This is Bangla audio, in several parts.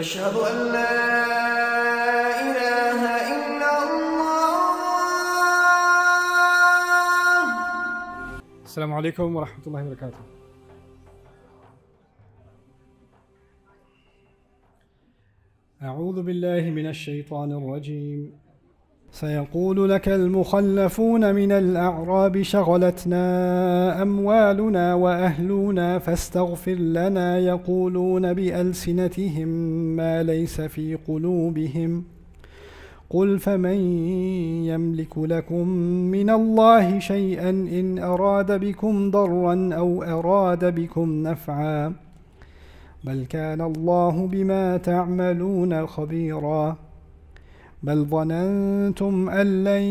أشهد أن لا إله إلا الله. السلام عليكم ورحمة الله وبركاته. أعوذ بالله من الشيطان الرجيم. سيقول لك المخلفون من الأعراب شغلتنا أموالنا وأهلنا فاستغفر لنا يقولون بألسنتهم ما ليس في قلوبهم قل فمن يملك لكم من الله شيئا إن أراد بكم ضرا أو أراد بكم نفعا بل كان الله بما تعملون خبيرا بل ظننتم أن لن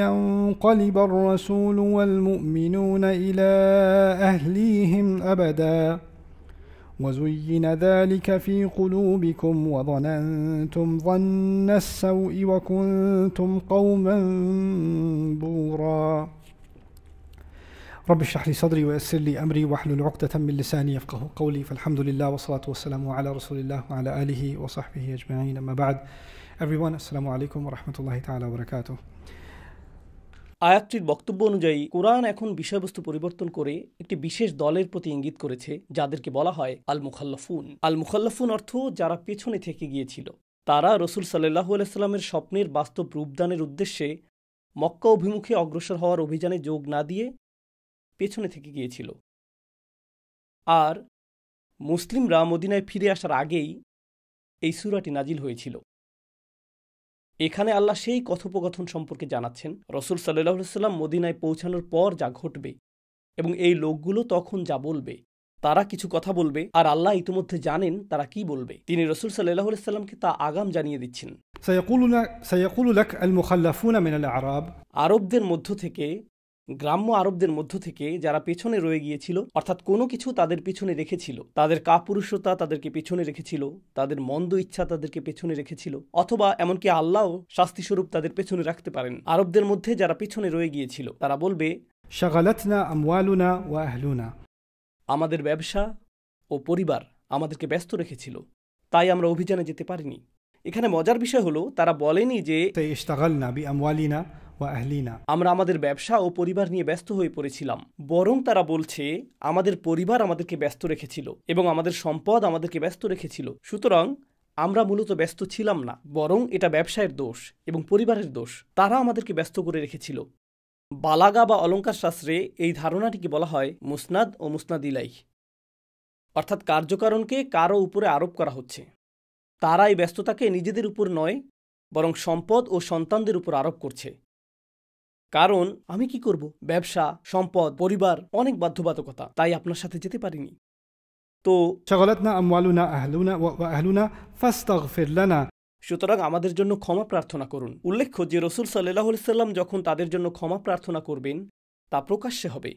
ينقلب الرسول والمؤمنون إلى أهليهم أبدا وزين ذلك في قلوبكم وظننتم ظن السوء وكنتم قوما بورا رب اشرح لي صدري ويسر لي أمري واحلل عقدة من لساني يفقهوا قولي فالحمد لله والصلاة والسلام على رسول الله وعلى آله وصحبه أجمعين أما بعد. Everyone, assalamu alaikum wa rahmatullahi ta'ala wa barakatuh. আয়াতটির বক্তব্য অনুযায়ী কোরআন এখন বিষয়বস্তু পরিবর্তন করে একটি বিশেষ দলের প্রতি ইঙ্গিত করেছে যাদেরকে বলা হয় আল মুখাল্লাফুন। আল মুখাল্লাফুন অর্থ যারা পেছনে থেকে গিয়েছিল। তারা রসুল সাল্লাল্লাহু আলাইহি সাল্লামের স্বপ্নের বাস্তব রূপদানের উদ্দেশ্যে মক্কা অভিমুখে অগ্রসর হওয়ার অভিযানে যোগ না দিয়ে পেছনে থেকে গিয়েছিল। আর মুসলিমরা মদিনায় ফিরে আসার আগেই এই সূরাটি নাজিল হয়েছিল। এখানে আল্লাহ সেই কথোপকথন সম্পর্কে জানাচ্ছেন রসুল সাল্লাল্লাহু আলাইহি সাল্লাম মদিনায় পৌঁছানোর পর যা ঘটবে এবং এই লোকগুলো তখন যা বলবে। তারা কিছু কথা বলবে আর আল্লাহ ইতিমধ্যে জানেন তারা কি বলবে। তিনি রসুল সাল্লাল্লাহু আলাইহি সাল্লামকে তা আগাম জানিয়ে দিচ্ছেন। سيقول لك المخلفون من الأعراب আরবদের মধ্য থেকে, গ্রাম্য আরবদের মধ্য থেকে যারা পেছনে রয়ে গিয়েছিল, অর্থাৎ কোনো কিছু তাদের পিছনে রেখেছিল, তাদের কাপুরুষতা তাদেরকে পেছনে রেখেছিল, তাদের মন্দ ইচ্ছা তাদেরকে পেছনে রেখেছিল, অথবা এমনকি আল্লাহও শাস্তিস্বরূপ তাদের পেছনে রাখতে পারেন। আরবদের মধ্যে যারা পেছনে রয়ে গিয়েছিল তারা বলবে, شغلتنا أموالنا وأهلنا, আমাদের ব্যবসা ও পরিবার আমাদেরকে ব্যস্ত রেখেছিল, তাই আমরা অভিযানে যেতে পারিনি। এখানে মজার বিষয় হলো তারা বলেনি যে اشتغلنا بأموالنا وأهلنا, আমরা আমাদের ব্যবসা ও পরিবার নিয়ে ব্যস্ত হয়ে পড়েছিলাম, বরং তারা বলছে আমাদের পরিবার আমাদেরকে ব্যস্ত রেখেছিল এবং আমাদের সম্পদ আমাদেরকে ব্যস্ত রেখেছিল। সুতরাং আমরা মূলত ব্যস্ত ছিলাম না, বরং এটা ব্যবসায়ের দোষ এবং পরিবারের দোষ। তারা আমাদেরকে ব্যস্ত করে রেখেছিল। বালাগা বা অলঙ্কার শাস্ত্রে এই ধারণাটিকে বলা হয় মুসনাদ ও মুসনাদ ইলাইহ, অর্থাৎ কার্যকারণকে কারো উপরে আরোপ করা হচ্ছে। তারা এই ব্যস্ততাকে নিজেদের উপর নয়, বরং সম্পদ ও সন্তানদের উপর আরোপ করছে। কারণ আমি কি করব, ব্যবসা, সম্পদ, পরিবার, অনেক বাধ্যবাধকতা, তাই আপনার সাথে যেতে পারিনি। তো شغلتنا أموالنا وأهلنا فاستغفر لنا, সুতরাং আমাদের জন্য ক্ষমা প্রার্থনা করুন। উল্লেখ্য যে রসুল সাল্লাল্লাহু আলাইহি সাল্লাম যখন তাদের জন্য ক্ষমা প্রার্থনা করবেন তা প্রকাশ্যে হবে,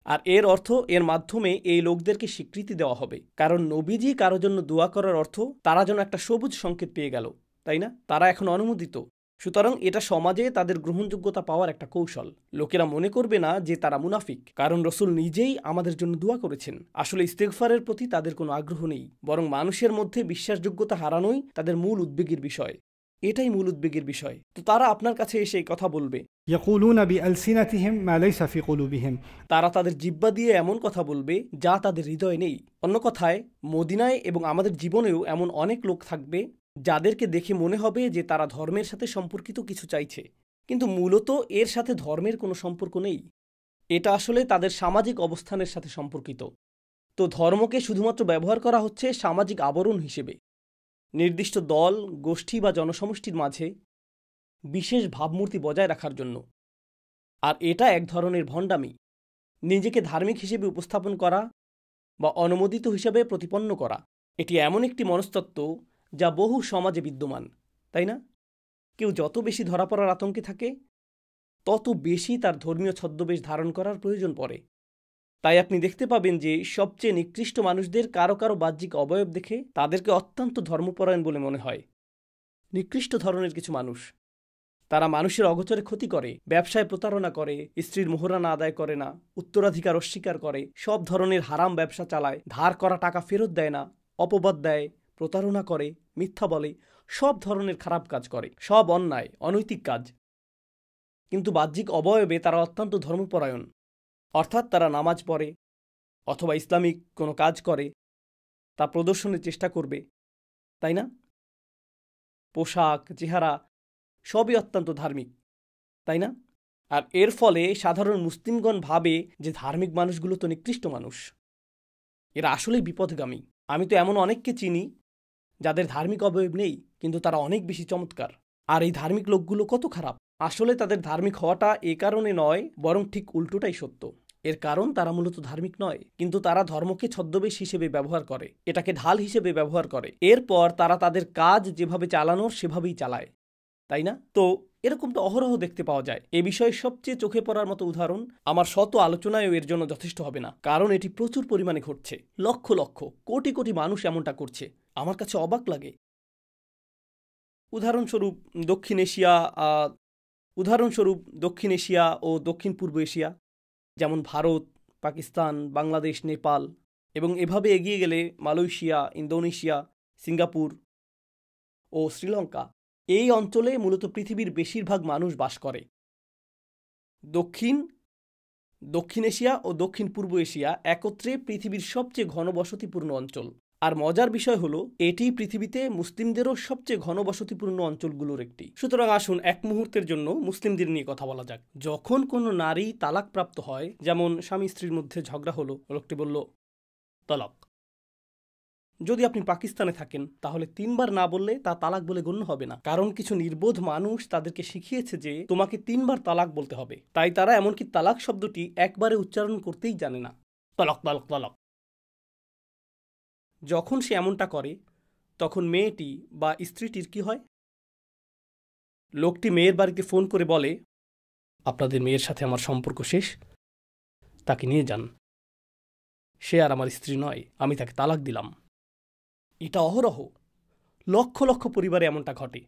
আর এর অর্থ এর মাধ্যমে এই লোকদেরকে স্বীকৃতি দেওয়া হবে। কারণ নবীজি কারো জন্য দোয়া করার অর্থ তারা যেন একটা সবুজ সংকেত পেয়ে গেল, তাই না? তারা এখন অনুমোদিত। সুতরাং এটা সমাজে তাদের গ্রহণযোগ্যতা পাওয়ার একটা কৌশল। লোকেরা মনে করবে না যে তারা মুনাফিক, কারণ রসুল নিজেই আমাদের জন্য দোয়া করেছেন। আসলে ইস্তেগফারের প্রতি তাদের কোনো আগ্রহ নেই, বরং মানুষের মধ্যে বিশ্বাসযোগ্যতা হারানোই তাদের মূল উদ্বেগের বিষয়। এটাই মূল উদ্বেগের বিষয়। তো তারা আপনার কাছে এসে এই কথা বলবে, يقولون بألسنتهم ما ليس في قلوبهم, তারা তাদের জিহ্বা দিয়ে এমন কথা বলবে যা তাদের হৃদয়ে নেই। অন্য কথায়, মদিনায় এবং আমাদের জীবনেও এমন অনেক লোক থাকবে যাদেরকে দেখে মনে হবে যে তারা ধর্মের সাথে সম্পর্কিত কিছু চাইছে, কিন্তু মূলত এর সাথে ধর্মের কোনো সম্পর্ক নেই। এটা আসলে তাদের সামাজিক অবস্থানের সাথে সম্পর্কিত। তো ধর্মকে শুধুমাত্র ব্যবহার করা হচ্ছে সামাজিক আবরণ হিসেবে, নির্দিষ্ট দল, গোষ্ঠী বা জনসমষ্টির মাঝে বিশেষ ভাবমূর্তি বজায় রাখার জন্য। আর এটা এক ধরনের ভণ্ডামি, নিজেকে ধার্মিক হিসেবে উপস্থাপন করা বা অনুমোদিত হিসেবে প্রতিপন্ন করা। এটি এমন একটি মনস্তত্ত্ব যা বহু সমাজে বিদ্যমান, তাই না? কেউ যত বেশি ধরা পড়ার আতঙ্কে থাকে, তত বেশি তার ধর্মীয় ছদ্মবেশ ধারণ করার প্রয়োজন পড়ে। তাই আপনি দেখতে পাবেন যে সবচেয়ে নিকৃষ্ট মানুষদের কারো কারো বাহ্যিক অবয়ব দেখে তাদেরকে অত্যন্ত ধর্মপরায়ণ বলে মনে হয়। নিকৃষ্ট ধরনের কিছু মানুষ, তারা মানুষের অগোচরে ক্ষতি করে, ব্যবসায় প্রতারণা করে, স্ত্রীর মোহরানা আদায় করে না, উত্তরাধিকার অস্বীকার করে, সব ধরনের হারাম ব্যবসা চালায়, ধার করা টাকা ফেরত দেয় না, অপবাদ দেয়, প্রতারণা করে, মিথ্যা বলে, সব ধরনের খারাপ কাজ করে, সব অন্যায়, অনৈতিক কাজ। কিন্তু বাহ্যিক অবয়বে তারা অত্যন্ত ধর্মপরায়ণ, অর্থাৎ তারা নামাজ পড়ে অথবা ইসলামিক কোনো কাজ করে, তা প্রদর্শনের চেষ্টা করবে, তাই না? পোশাক, চেহারা সবই অত্যন্ত ধার্মিক, তাই না? আর এর ফলে সাধারণ মুসলিমগণ ভাবে যে ধার্মিক মানুষগুলো তো নিকৃষ্ট মানুষ, এরা আসলেই বিপদগামী। আমি তো এমন অনেককে চিনি যাদের ধার্মিক অবয়ব নেই, কিন্তু তারা অনেক বেশি চমৎকার। আর এই ধার্মিক লোকগুলো কত খারাপ! আসলে তাদের ধার্মিক হওয়াটা এ কারণে নয়, বরং ঠিক উল্টোটাই সত্য। এর কারণ তারা মূলত ধার্মিক নয়, কিন্তু তারা ধর্মকে ছদ্মবেশ হিসেবে ব্যবহার করে, এটাকে ঢাল হিসেবে ব্যবহার করে। এরপর তারা তাদের কাজ যেভাবে চালানোর সেভাবেই চালায়, তাই না? তো এরকম তো অহরহ দেখতে পাওয়া যায়। এ বিষয়ে সবচেয়ে চোখে পড়ার মতো উদাহরণ, আমার শত আলোচনায়ও এর জন্য যথেষ্ট হবে না, কারণ এটি প্রচুর পরিমাণে ঘটছে। লক্ষ লক্ষ, কোটি কোটি মানুষ এমনটা করছে। আমার কাছে অবাক লাগে। উদাহরণস্বরূপ দক্ষিণ এশিয়া ও দক্ষিণ পূর্ব এশিয়া, যেমন ভারত, পাকিস্তান, বাংলাদেশ, নেপাল, এবং এভাবে এগিয়ে গেলে মালয়েশিয়া, ইন্দোনেশিয়া, সিঙ্গাপুর ও শ্রীলঙ্কা। এই অঞ্চলে মূলত পৃথিবীর বেশিরভাগ মানুষ বাস করে। দক্ষিণ এশিয়া ও দক্ষিণ পূর্ব এশিয়া একত্রে পৃথিবীর সবচেয়ে ঘনবসতিপূর্ণ অঞ্চল। আর মজার বিষয় হলো, এটি পৃথিবীতে মুসলিমদেরও সবচেয়ে ঘনবসতিপূর্ণ অঞ্চলগুলোর একটি। সুতরাং আসুন এক মুহূর্তের জন্য মুসলিমদের নিয়ে কথা বলা যাক। যখন কোনো নারী তালাকপ্রাপ্ত হয়, যেমন স্বামী স্ত্রীর মধ্যে ঝগড়া হলো, লোকটি বলল তালাক। যদি আপনি পাকিস্তানে থাকেন, তাহলে 3 বার না বললে তা তালাক বলে গণ্য হবে না, কারণ কিছু নির্বোধ মানুষ তাদেরকে শিখিয়েছে যে তোমাকে 3 বার তালাক বলতে হবে। তাই তারা এমনকি তালাক শব্দটি একবারে উচ্চারণ করতেই জানে না। তালাক তালাক তালাক। যখন সে এমনটা করে, তখন মেয়েটি বা স্ত্রীটির কি হয়? লোকটি মেয়ের বাড়িতে ফোন করে বলে, আপনাদের মেয়ের সাথে আমার সম্পর্ক শেষ, তাকে নিয়ে যান, সে আর আমার স্ত্রী নয়, আমি তাকে তালাক দিলাম। এটা অহরহ, লক্ষ লক্ষ পরিবারে এমনটা ঘটে।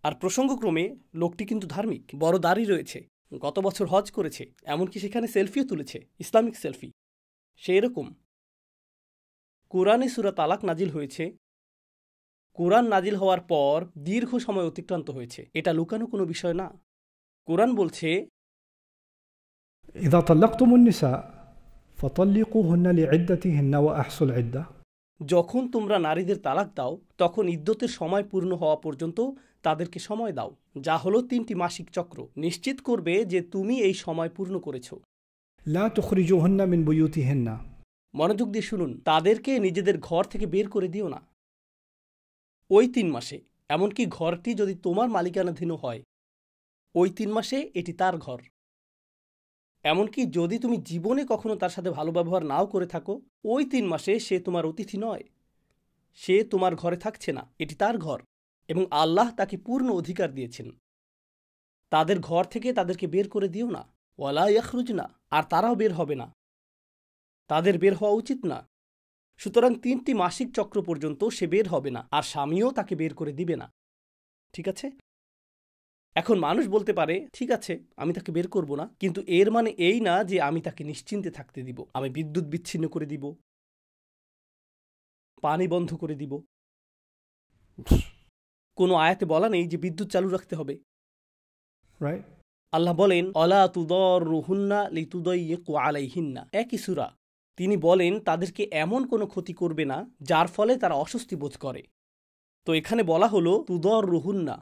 আর প্রসঙ্গক্রমে লোকটি কিন্তু ধার্মিক, বড় দাড়ি রয়েছে, গত বছর হজ করেছে, এমনকি সেখানে সেলফিও তুলেছে, ইসলামিক সেলফি। সে এরকম। কোরআনে সূরা তালাক নাজিল হয়েছে। কোরআন নাজিল হওয়ার পর দীর্ঘ সময় অতিক্রান্ত হয়েছে, এটা লুকানো কোনো বিষয় না। কোরআন বলছে, إذا طلقتم النساء فطلقوهن لعدتهن وأحصوا العدة। যখন তোমরা নারীদের তালাক দাও, তখন ইদ্যতের সময় পূর্ণ হওয়া পর্যন্ত তাদেরকে সময় দাও, যা হলো 3টি মাসিক চক্র। নিশ্চিত করবে যে তুমি এই সময় পূর্ণ করেছ। لا تخرجوهن من بيوتهن। মনোযোগ দিয়ে শুনুন, তাদেরকে নিজেদের ঘর থেকে বের করে দিও না ওই 3 মাসে। এমনকি ঘরটি যদি তোমার মালিকানাধীন হয়, ওই 3 মাসে এটি তার ঘর। এমনকি যদি তুমি জীবনে কখনো তার সাথে ভালো ব্যবহার নাও করে থাকো, ওই 3 মাসে সে তোমার অতিথি নয়, সে তোমার ঘরে থাকছে না, এটি তার ঘর। এবং আল্লাহ তাকে পূর্ণ অধিকার দিয়েছেন। তাদের ঘর থেকে তাদেরকে বের করে দিও না। ওয়ালা ইয়াখরুজনা, আর তারাও বের হবে না, তাদের বের হওয়া উচিত না। সুতরাং 3টি মাসিক চক্র পর্যন্ত সে বের হবে না, আর স্বামীও তাকে বের করে দিবে না। ঠিক আছে? এখন মানুষ বলতে পারে, ঠিক আছে, আমি তাকে বের করব না, কিন্তু এর মানে এই না যে আমি তাকে নিশ্চিন্তে থাকতে দিব। আমি বিদ্যুৎ বিচ্ছিন্ন করে দিব, পানি বন্ধ করে দিব। কোনো আয়াতে বলা নেই যে বিদ্যুৎ চালু রাখতে হবে। Right? আল্লাহ বলেন, অলা তুদররুহুন্না লিতুদাইয়িকু আলাইহিন্না, একই সূরা। তিনি বলেন তাদেরকে এমন কোনো ক্ষতি করবে না যার ফলে তারা অস্বস্তি বোধ করে। তো এখানে বলা হলো তুদররুহুন্না,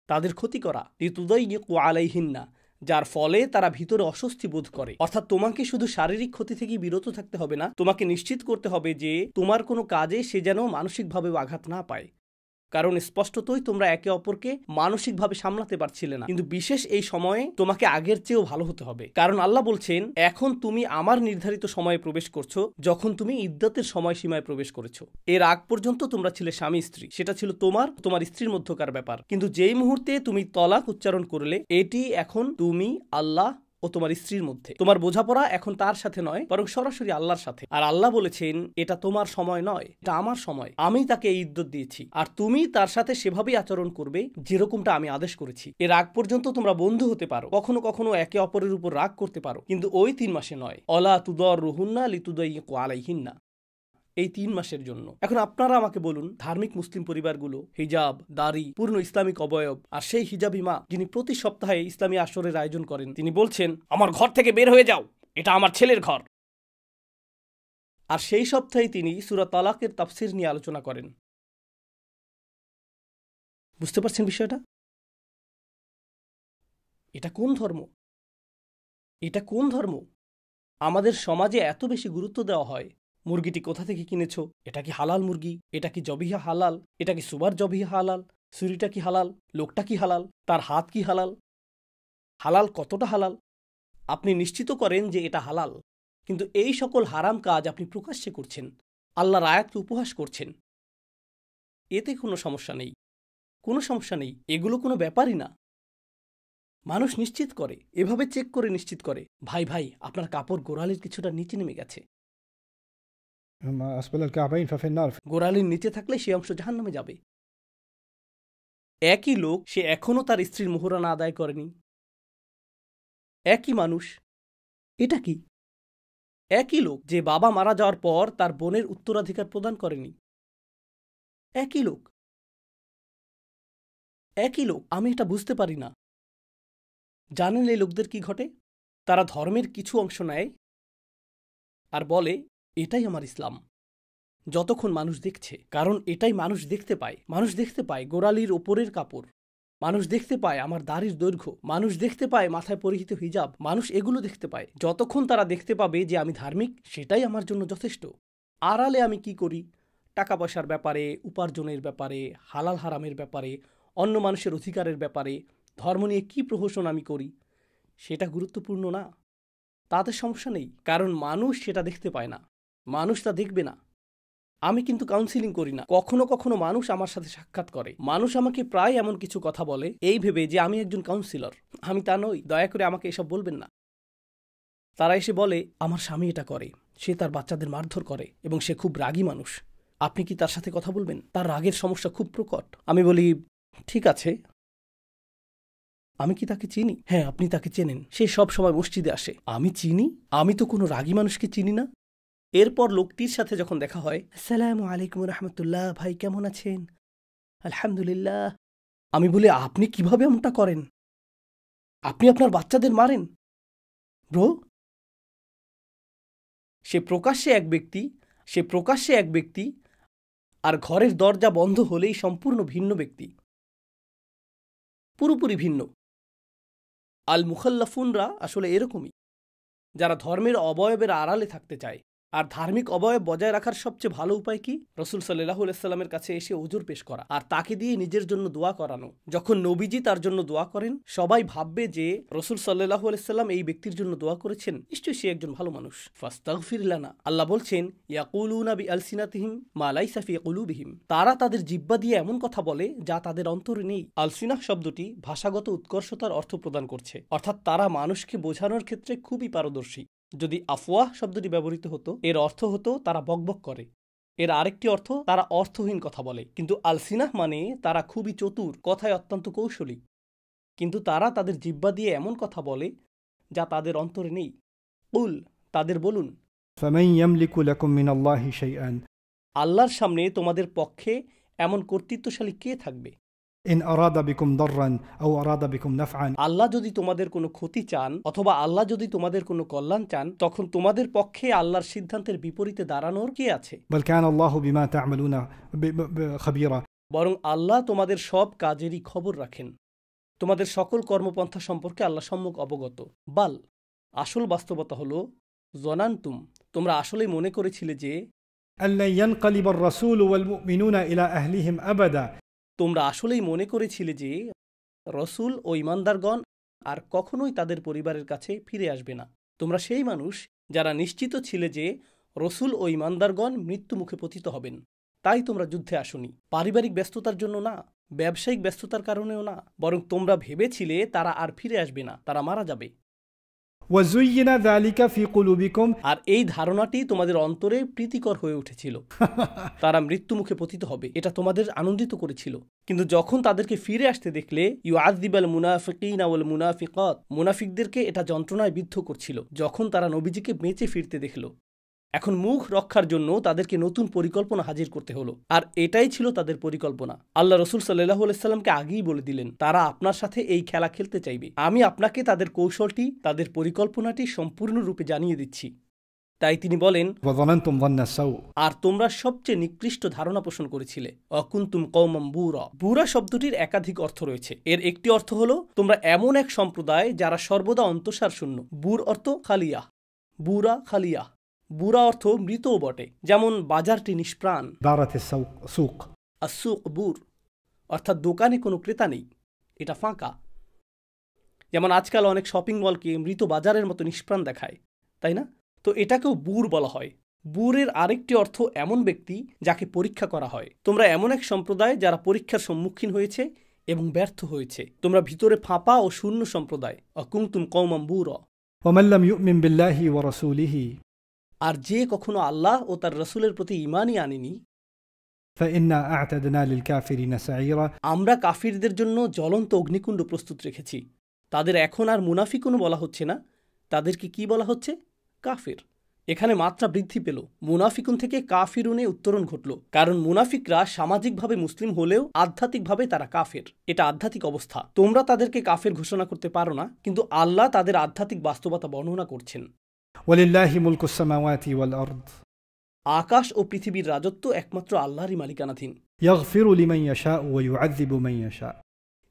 তাদের ক্ষতি করা, লিতুদাইয়িকু আলাইহিন্না, যার ফলে তারা ভিতরে অস্বস্তি বোধ করে। অর্থাৎ তোমাকে শুধু শারীরিক ক্ষতি থেকে বিরত থাকতে হবে না, তোমাকে নিশ্চিত করতে হবে যে তোমার কোনো কাজে সে যেন মানসিকভাবে আঘাত না পায়। কারণ স্পষ্টতই তোমরা একে অপরকে মানসিকভাবে সামলাতে পারছিলে না, কিন্তু বিশেষ এই সময়ে তোমাকে আগের চেয়েও ভালো হতে হবে। কারণ আল্লাহ বলছেন, এখন তুমি আমার নির্ধারিত সময়ে প্রবেশ করছো, যখন তুমি ইদ্যতের সময়সীমায় প্রবেশ করেছো। এর আগ পর্যন্ত তোমরা ছিলে স্বামী স্ত্রী, সেটা ছিল তোমার স্ত্রীর মধ্যকার ব্যাপার। কিন্তু যেই মুহূর্তে তুমি তলাক উচ্চারণ করলে, এটি এখন তুমি, আল্লাহ ও তোমার স্ত্রীর মধ্যে। তোমার বোঝাপড়া এখন তার সাথে নয়, বরং সরাসরি আল্লাহর সাথে। আর আল্লাহ বলেছেন, এটা তোমার সময় নয়, এটা আমার সময়। আমি তাকে এই ইদ্যত দিয়েছি, আর তুমি তার সাথে সেভাবেই আচরণ করবে যেরকমটা আমি আদেশ করেছি। এর আগ পর্যন্ত তোমরা বন্ধু হতে পারো, কখনো কখনো একে অপরের উপর রাগ করতে পারো, কিন্তু ওই 3 মাসে নয়। অলা তুদররুহুন্না লিতুদাইয়িকু আলাইহিন্না। এই 3 মাসের জন্য। এখন আপনারা আমাকে বলুন, ধার্মিক মুসলিম পরিবারগুলো হিজাব, দাড়ি, পূর্ণ ইসলামিক অবয়ব, আর সেই হিজাবি মা যিনি প্রতি সপ্তাহে ইসলামী আসরের আয়োজন করেন, তিনি বলছেন আমার ঘর থেকে বের হয়ে যাও, এটা আমার ছেলের ঘর। আর সেই সপ্তাহে তিনি সূরা তালাকের তাফসীর নিয়ে আলোচনা করেন। বুঝতে পারছেন বিষয়টা? এটা কোন ধর্ম? এটা কোন ধর্ম? আমাদের সমাজে এত বেশি গুরুত্ব দেওয়া হয় মুরগিটি কোথা থেকে কিনেছো, এটা কি হালাল মুরগি, এটা কি জবিহা হালাল, এটা কি সুবার জবিহা হালাল, ছুরিটা কি হালাল, লোকটা কি হালাল, তার হাত কি হালাল, হালাল কতটা হালাল। আপনি নিশ্চিত করেন যে এটা হালাল, কিন্তু এই সকল হারাম কাজ আপনি প্রকাশ্যে করছেন, আল্লাহর আয়াতকে উপহাস করছেন। এতে কোনো সমস্যা নেই, কোনো সমস্যা নেই, এগুলো কোনো ব্যাপারই না। মানুষ নিশ্চিত করে, এভাবে চেক করে নিশ্চিত করে, ভাই ভাই আপনার কাপড় গোড়ালির কিছুটা নিচে নেমে গেছে, أما أسفل الكعبين ففي النار. গোড়ালির নিচে থাকলে সে অংশ জাহান্নামে যাবে। একই লোক, সে এখনও তার স্ত্রীর মোহরানা আদায় করেনি। একই মানুষ, এটা কি? একই লোক যে বাবা মারা যাওয়ার পর তার বোনের উত্তরাধিকার প্রদান করেনি। একই লোক, একই লোক। আমি এটা বুঝতে পারি না। জানেন এই লোকদের কি ঘটে? তারা ধর্মের কিছু অংশ নেয় আর বলে এটাই আমার ইসলাম, যতক্ষণ মানুষ দেখছে। কারণ এটাই মানুষ দেখতে পায়। মানুষ দেখতে পায় গোড়ালির ওপরের কাপড়, মানুষ দেখতে পায় আমার দাড়ির দৈর্ঘ্য, মানুষ দেখতে পায় মাথায় পরিহিত হিজাব, মানুষ এগুলো দেখতে পায়। যতক্ষণ তারা দেখতে পাবে যে আমি ধার্মিক, সেটাই আমার জন্য যথেষ্ট। আড়ালে আমি কি করি, টাকা পয়সার ব্যাপারে, উপার্জনের ব্যাপারে, হালাল হারামের ব্যাপারে, অন্য মানুষের অধিকারের ব্যাপারে, ধর্ম নিয়ে কী প্রহসন আমি করি, সেটা গুরুত্বপূর্ণ না। তাতে সমস্যা নেই, কারণ মানুষ সেটা দেখতে পায় না, মানুষ তা দেখবে না। আমি কিন্তু কাউন্সিলিং করি না। কখনো কখনো মানুষ আমার সাথে সাক্ষাৎ করে, মানুষ আমাকে প্রায় এমন কিছু কথা বলে এই ভেবে যে আমি একজন কাউন্সিলর। আমি তা নই, দয়া করে আমাকে এসব বলবেন না। তারা এসে বলে আমার স্বামী এটা করে, সে তার বাচ্চাদের মারধর করে এবং সে খুব রাগী মানুষ, আপনি কি তার সাথে কথা বলবেন? তার রাগের সমস্যা খুব প্রকট। আমি বলি ঠিক আছে, আমি কি তাকে চিনি? হ্যাঁ, আপনি তাকে চেনেন, সে সব সময় মসজিদে আসে। আমি চিনি? আমি তো কোনো রাগী মানুষকে চিনি না। এরপর লোকটির সাথে যখন দেখা হয়, আসসালামু আলাইকুম রাহমাতুল্লাহ, ভাই কেমন আছেন? আলহামদুলিল্লাহ। আমি বলি আপনি কিভাবে এমনটা করেন? আপনি আপনার বাচ্চাদের মারেন? ব্রো, সে প্রকাশ্যে এক ব্যক্তি, আর ঘরের দরজা বন্ধ হলেই সম্পূর্ণ ভিন্ন ব্যক্তি, পুরোপুরি ভিন্ন। আল মুখাল্লাফুনরা আসলে এরকমই, যারা ধর্মের অবয়বের আড়ালে থাকতে চায়। আর ধার্মিক অবয়ব বজায় রাখার সবচেয়ে ভালো উপায় কি? রাসূল সাল্লাল্লাহু আলাইহি সাল্লামের কাছে এসে ওযর পেশ করা আর তাকে দিয়ে নিজের জন্য দোয়া করানো। যখন নবীজি তার জন্য দোয়া করেন, সবাই ভাববে যে রাসূল সাল্লাল্লাহু আলাইহি সাল্লাম এই ব্যক্তির জন্য দোয়া করেছেন, নিশ্চয়ই সে একজন ভালো মানুষ। ফাস্তাগফির লানা, আল্লাহ বলছেন ইয়াকুলুনা বিআলসিনাতিহিম মা লাইসা ফি কুলুবিহিম, তারা তাদের জিহ্বা দিয়ে এমন কথা বলে যা তাদের অন্তরে নেই। আলসিনাহ শব্দটি ভাষাগত উৎকর্ষতার অর্থ প্রদান করছে, অর্থাৎ তারা মানুষকে বোঝানোর ক্ষেত্রে খুবই পারদর্শী। যদি আফওয়াহ শব্দটি ব্যবহৃত হতো, এর অর্থ হতো তারা বকবক করে। এর আরেকটি অর্থ তারা অর্থহীন কথা বলে। কিন্তু আলসিনাহ মানে তারা খুবই চতুর, কথায় অত্যন্ত কৌশলী, কিন্তু তারা তাদের জিহ্বা দিয়ে এমন কথা বলে যা তাদের অন্তরে নেই। কুল, তাদের বলুন, فمن يملك لكم من الله شيئا আল্লাহর সামনে তোমাদের পক্ষে এমন কর্তৃত্বশালী কে থাকবে? إن أراد بكم ضرا أو أراد بكم نفعا আল্লাহ যদি তোমাদের কোনো ক্ষতি চান অথবা আল্লাহ যদি তোমাদের কোনো কল্যাণ চান, তখন তোমাদের পক্ষে আল্লাহর সিদ্ধান্তের বিপরীতে দাঁড়ানোর কে আছে? بل كان الله بما تعملون خبيرا, বরং আল্লাহ তোমাদের সব কাজেরই খবর রাখেন, তোমাদের সকল কর্মপন্থা সম্পর্কে আল্লাহ সম্যক অবগত। বাল, আসল বাস্তবতা হলো জনান্তুম, তোমরা আসলেই মনে করেছিলে যে أن لن ينقلب الرسول والمؤمنون إلى أهلهم أبدا, তোমরা আসলেই মনে করেছিলে যে রসূল ও ঈমানদারগণ আর কখনোই তাদের পরিবারের কাছে ফিরে আসবে না। তোমরা সেই মানুষ যারা নিশ্চিত ছিলে যে রসূল ও ঈমানদারগণ মৃত্যুমুখে পতিত হবেন, তাই তোমরা যুদ্ধে আসনি। পারিবারিক ব্যস্ততার জন্য না, ব্যবসায়িক ব্যস্ততার কারণেও না, বরং তোমরা ভেবেছিলে তারা আর ফিরে আসবে না, তারা মারা যাবে। وزين ذلك في قلوبكم, আর এই ধারণাটি তোমাদের অন্তরে প্রীতিকর হয়ে উঠেছিল। তারা মৃত্যুমুখে পতিত হবে, এটা তোমাদের আনন্দিত করেছিল। কিন্তু যখন তাদেরকে ফিরে আসতে দেখলে, ইউআযযিবাল মুনাফিকিনা ওয়াল মুনাফিকাত, মুনাফিকদেরকে এটা যন্ত্রণায় বিদ্ধ করছিল। যখন তারা নবীজিকে বেঁচে ফিরতে দেখল, এখন মুখ রক্ষার জন্য তাদেরকে নতুন পরিকল্পনা হাজির করতে হলো, আর এটাই ছিল তাদের পরিকল্পনা। আল্লাহ রসুল সাল্লাল্লাহু আলাইহি সাল্লামকে আগেই বলে দিলেন তারা আপনার সাথে এই খেলা খেলতে চাইবে। আমি আপনাকে তাদের কৌশলটি, তাদের পরিকল্পনাটি সম্পূর্ণরূপে জানিয়ে দিচ্ছি। তাই তিনি বলেন, وظننتم ظن السوء আর তোমরা সবচেয়ে নিকৃষ্ট ধারণা পোষণ করেছিলে। অকুন্তুম কওমান বুরা। বুরা শব্দটির একাধিক অর্থ রয়েছে। এর একটি অর্থ হলো তোমরা এমন এক সম্প্রদায় যারা সর্বদা অন্তঃসার শূন্য। বুর অর্থ খালিয়া, বুরা খালিয়া। বুরা অর্থ মৃতও বটে, যেমন বাজারটি নিষ্প্রাণ। دارت السوق আসুক বুর অর্থাৎ দোকানে কোনো ক্রেতা নেই, এটা ফাঁকা। যেমন আজকাল অনেক শপিং মলকে মৃত বাজারের মতো নিষ্প্রাণ দেখায়, তাই না? তো এটাকেও বুর বলা হয়। বুরের আরেকটি অর্থ এমন ব্যক্তি যাকে পরীক্ষা করা হয়। তোমরা এমন এক সম্প্রদায় যারা পরীক্ষার সম্মুখীন হয়েছে এবং ব্যর্থ হয়েছে। তোমরা ভিতরে ফাঁপা ও শূন্য সম্প্রদায়। অকুন্তুম কওমান বুরা। ومن لم يؤمن بالله ورسوله আর যে কখনো আল্লাহ ও তার রসুলের প্রতি ঈমানই আনেনি, فإنا أعتدنا للكافرين سعيرا আমরা কাফিরদের জন্য জ্বলন্ত অগ্নিকুণ্ড প্রস্তুত রেখেছি। তাদের এখন আর মুনাফিকুনও বলা হচ্ছে না, তাদেরকে কি বলা হচ্ছে? কাফির। এখানে মাত্রা বৃদ্ধি পেল, মুনাফিকুন থেকে কাফিরুনে উত্তরণ ঘটল। কারণ মুনাফিকরা সামাজিকভাবে মুসলিম হলেও আধ্যাত্মিকভাবে তারা কাফের। এটা আধ্যাত্মিক অবস্থা। তোমরা তাদেরকে কাফের ঘোষণা করতে পারো না, কিন্তু আল্লাহ তাদের আধ্যাত্মিক বাস্তবতা বর্ণনা করছেন। ولله ملك السماوات والأرض আকাশ ও পৃথিবীর রাজত্ব একমাত্র আল্লাহরই মালিকানাধীন। يغفر لمن يشاء ويعذب من يشاء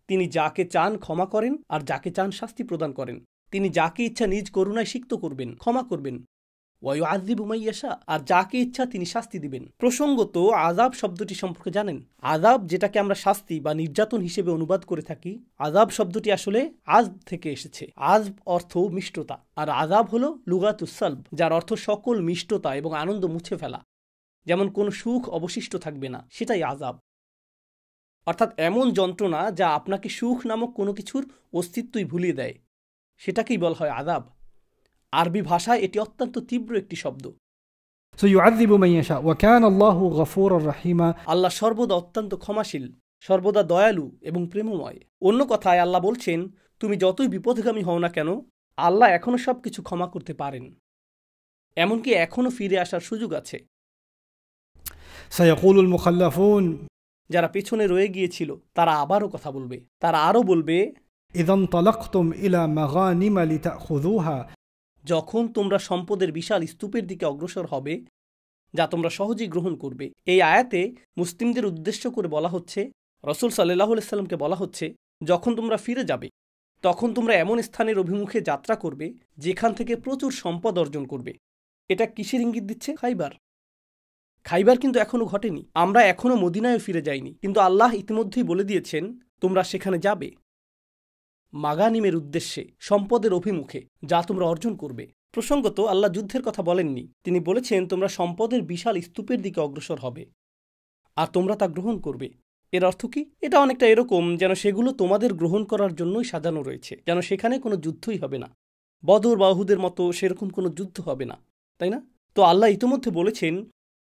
তিনি যাকে চান ক্ষমা করেন আর যাকে চান শাস্তি প্রদান করেন। তিনি যাকে ইচ্ছা নিজ করুণায় সিক্ত করবেন, ক্ষমা করবেন। ওয়ায়ুআযযিবু মান ইয়াশা, আর যাকে ইচ্ছা তিনি শাস্তি দিবেন। প্রসঙ্গত আযাব শব্দটি সম্পর্কে জানেন? আযাব, যেটাকে আমরা শাস্তি বা নির্যাতন হিসেবে অনুবাদ করে থাকি, আযাব শব্দটি আসলে আযব থেকে এসেছে। আযব অর্থ মিষ্টতা, আর আযাব হলো লুগাতুস সালব, যার অর্থ সকল মিষ্টতা এবং আনন্দ মুছে ফেলা। যেমন কোনো সুখ অবশিষ্ট থাকবে না, সেটাই আযাব। অর্থাৎ এমন যন্ত্রণা যা আপনাকে সুখ নামক কোনো কিছুর অস্তিত্বই ভুলিয়ে দেয়, সেটাকেই বলা হয় আযাব। আরবি ভাষায় এটি অত্যন্ত তীব্র একটি শব্দ। سيعذب من يشاء وكان الله غفورا رحيما আল্লাহ সর্বদা অত্যন্ত ক্ষমাশীল, সর্বদা দয়ালু এবং প্রেমময়। অন্য কথায় আল্লাহ বলছেন, তুমি যতই বিপথগামী হও না কেন, আল্লাহ এখনো সবকিছু ক্ষমা করতে পারেন। এমনকি এখনো ফিরে আসার সুযোগ আছে। سيقول المخلفون যারা পেছনে রয়ে গিয়েছিল তারা আবারও কথা বলবে। তারা আরও বলবে, إذا انطلقتم إلى مغانم لتأخذوها যখন তোমরা সম্পদের বিশাল স্তূপের দিকে অগ্রসর হবে যা তোমরা সহজেই গ্রহণ করবে। এই আয়াতে মুসলিমদের উদ্দেশ্য করে বলা হচ্ছে, রাসূল সাল্লাল্লাহু আলাইহি সাল্লামকে বলা হচ্ছে, যখন তোমরা ফিরে যাবে তখন তোমরা এমন স্থানের অভিমুখে যাত্রা করবে যেখান থেকে প্রচুর সম্পদ অর্জন করবে। এটা কিসের ইঙ্গিত দিচ্ছে? খাইবার। খাইবার কিন্তু এখনো ঘটেনি। আমরা এখনো মদিনায় ফিরে যাইনি, কিন্তু আল্লাহ ইতিমধ্যেই বলে দিয়েছেন তোমরা সেখানে যাবে মাগানিমের উদ্দেশ্যে, সম্পদের অভিমুখে, যা তোমরা অর্জন করবে। প্রসঙ্গত আল্লাহ যুদ্ধের কথা বলেননি, তিনি বলেছেন তোমরা সম্পদের বিশাল স্তূপের দিকে অগ্রসর হবে আর তোমরা তা গ্রহণ করবে। এর অর্থ কি? এটা অনেকটা এরকম যেন সেগুলো তোমাদের গ্রহণ করার জন্যই সাজানো রয়েছে, যেন সেখানে কোনো যুদ্ধই হবে না। বদর বা উহুদের মতো সেরকম কোনো যুদ্ধ হবে না, তাই না? তো আল্লাহ ইতিমধ্যে বলেছেন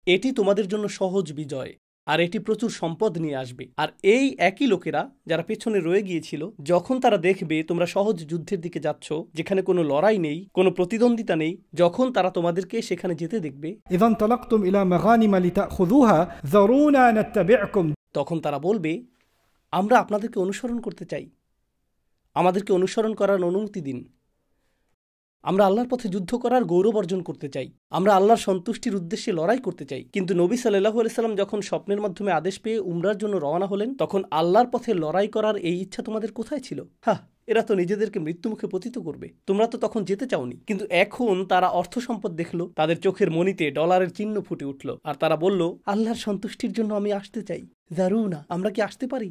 এটি তোমাদের জন্য সহজ বিজয়, আর এটি প্রচুর সম্পদ নিয়ে আসবে। আর এই একই লোকেরা যারা পেছনে রয়ে গিয়েছিল, যখন তারা দেখবে তোমরা সহজ যুদ্ধের দিকে যাচ্ছ যেখানে কোনো লড়াই নেই, কোনো প্রতিদ্বন্দ্বিতা নেই, যখন তারা তোমাদেরকে সেখানে যেতে দেখবে, إذا انطلقتم إلى مغانم لتأخذوها ذرونا نتبعكم তখন তারা বলবে আমরা আপনাদেরকে অনুসরণ করতে চাই, আমাদেরকে অনুসরণ করার অনুমতি দিন। আমরা আল্লাহর পথে যুদ্ধ করার গৌরব অর্জন করতে চাই, আমরা আল্লাহর সন্তুষ্টির উদ্দেশ্যে লড়াই করতে চাই। কিন্তু নবী সাল্লাল্লাহু আলাইহি সাল্লাম যখন স্বপ্নের মাধ্যমে আদেশ পেয়ে উমরার জন্য রওনা হলেন, তখন আল্লাহর পথে লড়াই করার এই ইচ্ছা তোমাদের কোথায় ছিল? এরা তো নিজেদেরকে মৃত্যুমুখে পতিত করবে, তোমরা তো তখন যেতে চাওনি। কিন্তু এখন তারা অর্থ সম্পদ দেখলো, তাদের চোখের মণিতে ডলারের চিহ্ন ফুটে উঠল, আর তারা বলল আল্লাহর সন্তুষ্টির জন্য আমি আসতে চাই, জারুনা, আমরা কি আসতে পারি?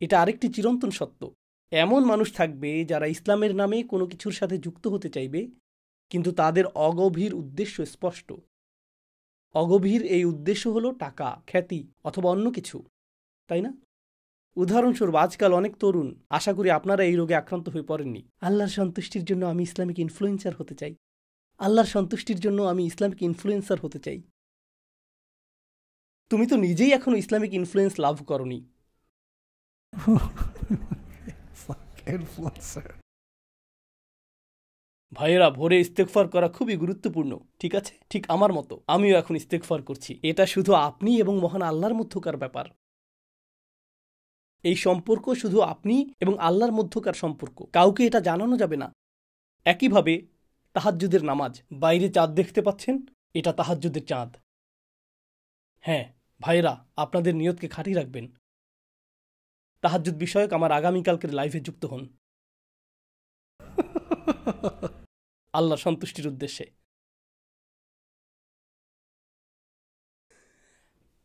এটা আরেকটি চিরন্তন সত্য। এমন মানুষ থাকবে যারা ইসলামের নামে কোনো কিছুর সাথে যুক্ত হতে চাইবে, কিন্তু তাদের অগভীর উদ্দেশ্য স্পষ্ট। অগভীর এই উদ্দেশ্য হলো টাকা, খ্যাতি অথবা অন্য কিছু, তাই না? উদাহরণস্বরূপ আজকাল অনেক তরুণ, আশা করি আপনারা এই রোগে আক্রান্ত হয়ে পড়েননি, আল্লাহর সন্তুষ্টির জন্য আমি ইসলামিক ইনফ্লুয়েন্সার হতে চাই, আল্লাহর সন্তুষ্টির জন্য আমি ইসলামিক ইনফ্লুয়েন্সার হতে চাই। তুমি তো নিজেই এখনো ইসলামিক ইনফ্লুয়েন্স লাভ করনি। influencer ভাইয়েরা, ভোরে ইস্তেগফার করা খুবই গুরুত্বপূর্ণ, ঠিক আছে? ঠিক আমার মতো আমিও এখন ইস্তেগফার করছি। এটা শুধু আপনি এবং মহান আল্লাহর মধ্যকার ব্যাপার। এই সম্পর্ক শুধু আপনি এবং আল্লাহর মধ্যকার সম্পর্ক, কাউকে এটা জানানো যাবে না। একইভাবে তাহাজ্জুদের নামাজ, বাইরে চাঁদ দেখতে পাচ্ছেন, এটা তাহাজ্জুদের চাঁদ। হ্যাঁ ভাইয়েরা, আপনাদের নিয়তকে খাঁটি রাখবেন। তাহাজ্জুদ বিষয়ক আমার আগামীকালকের লাইভে যুক্ত হন আল্লাহর সন্তুষ্টির উদ্দেশ্যে।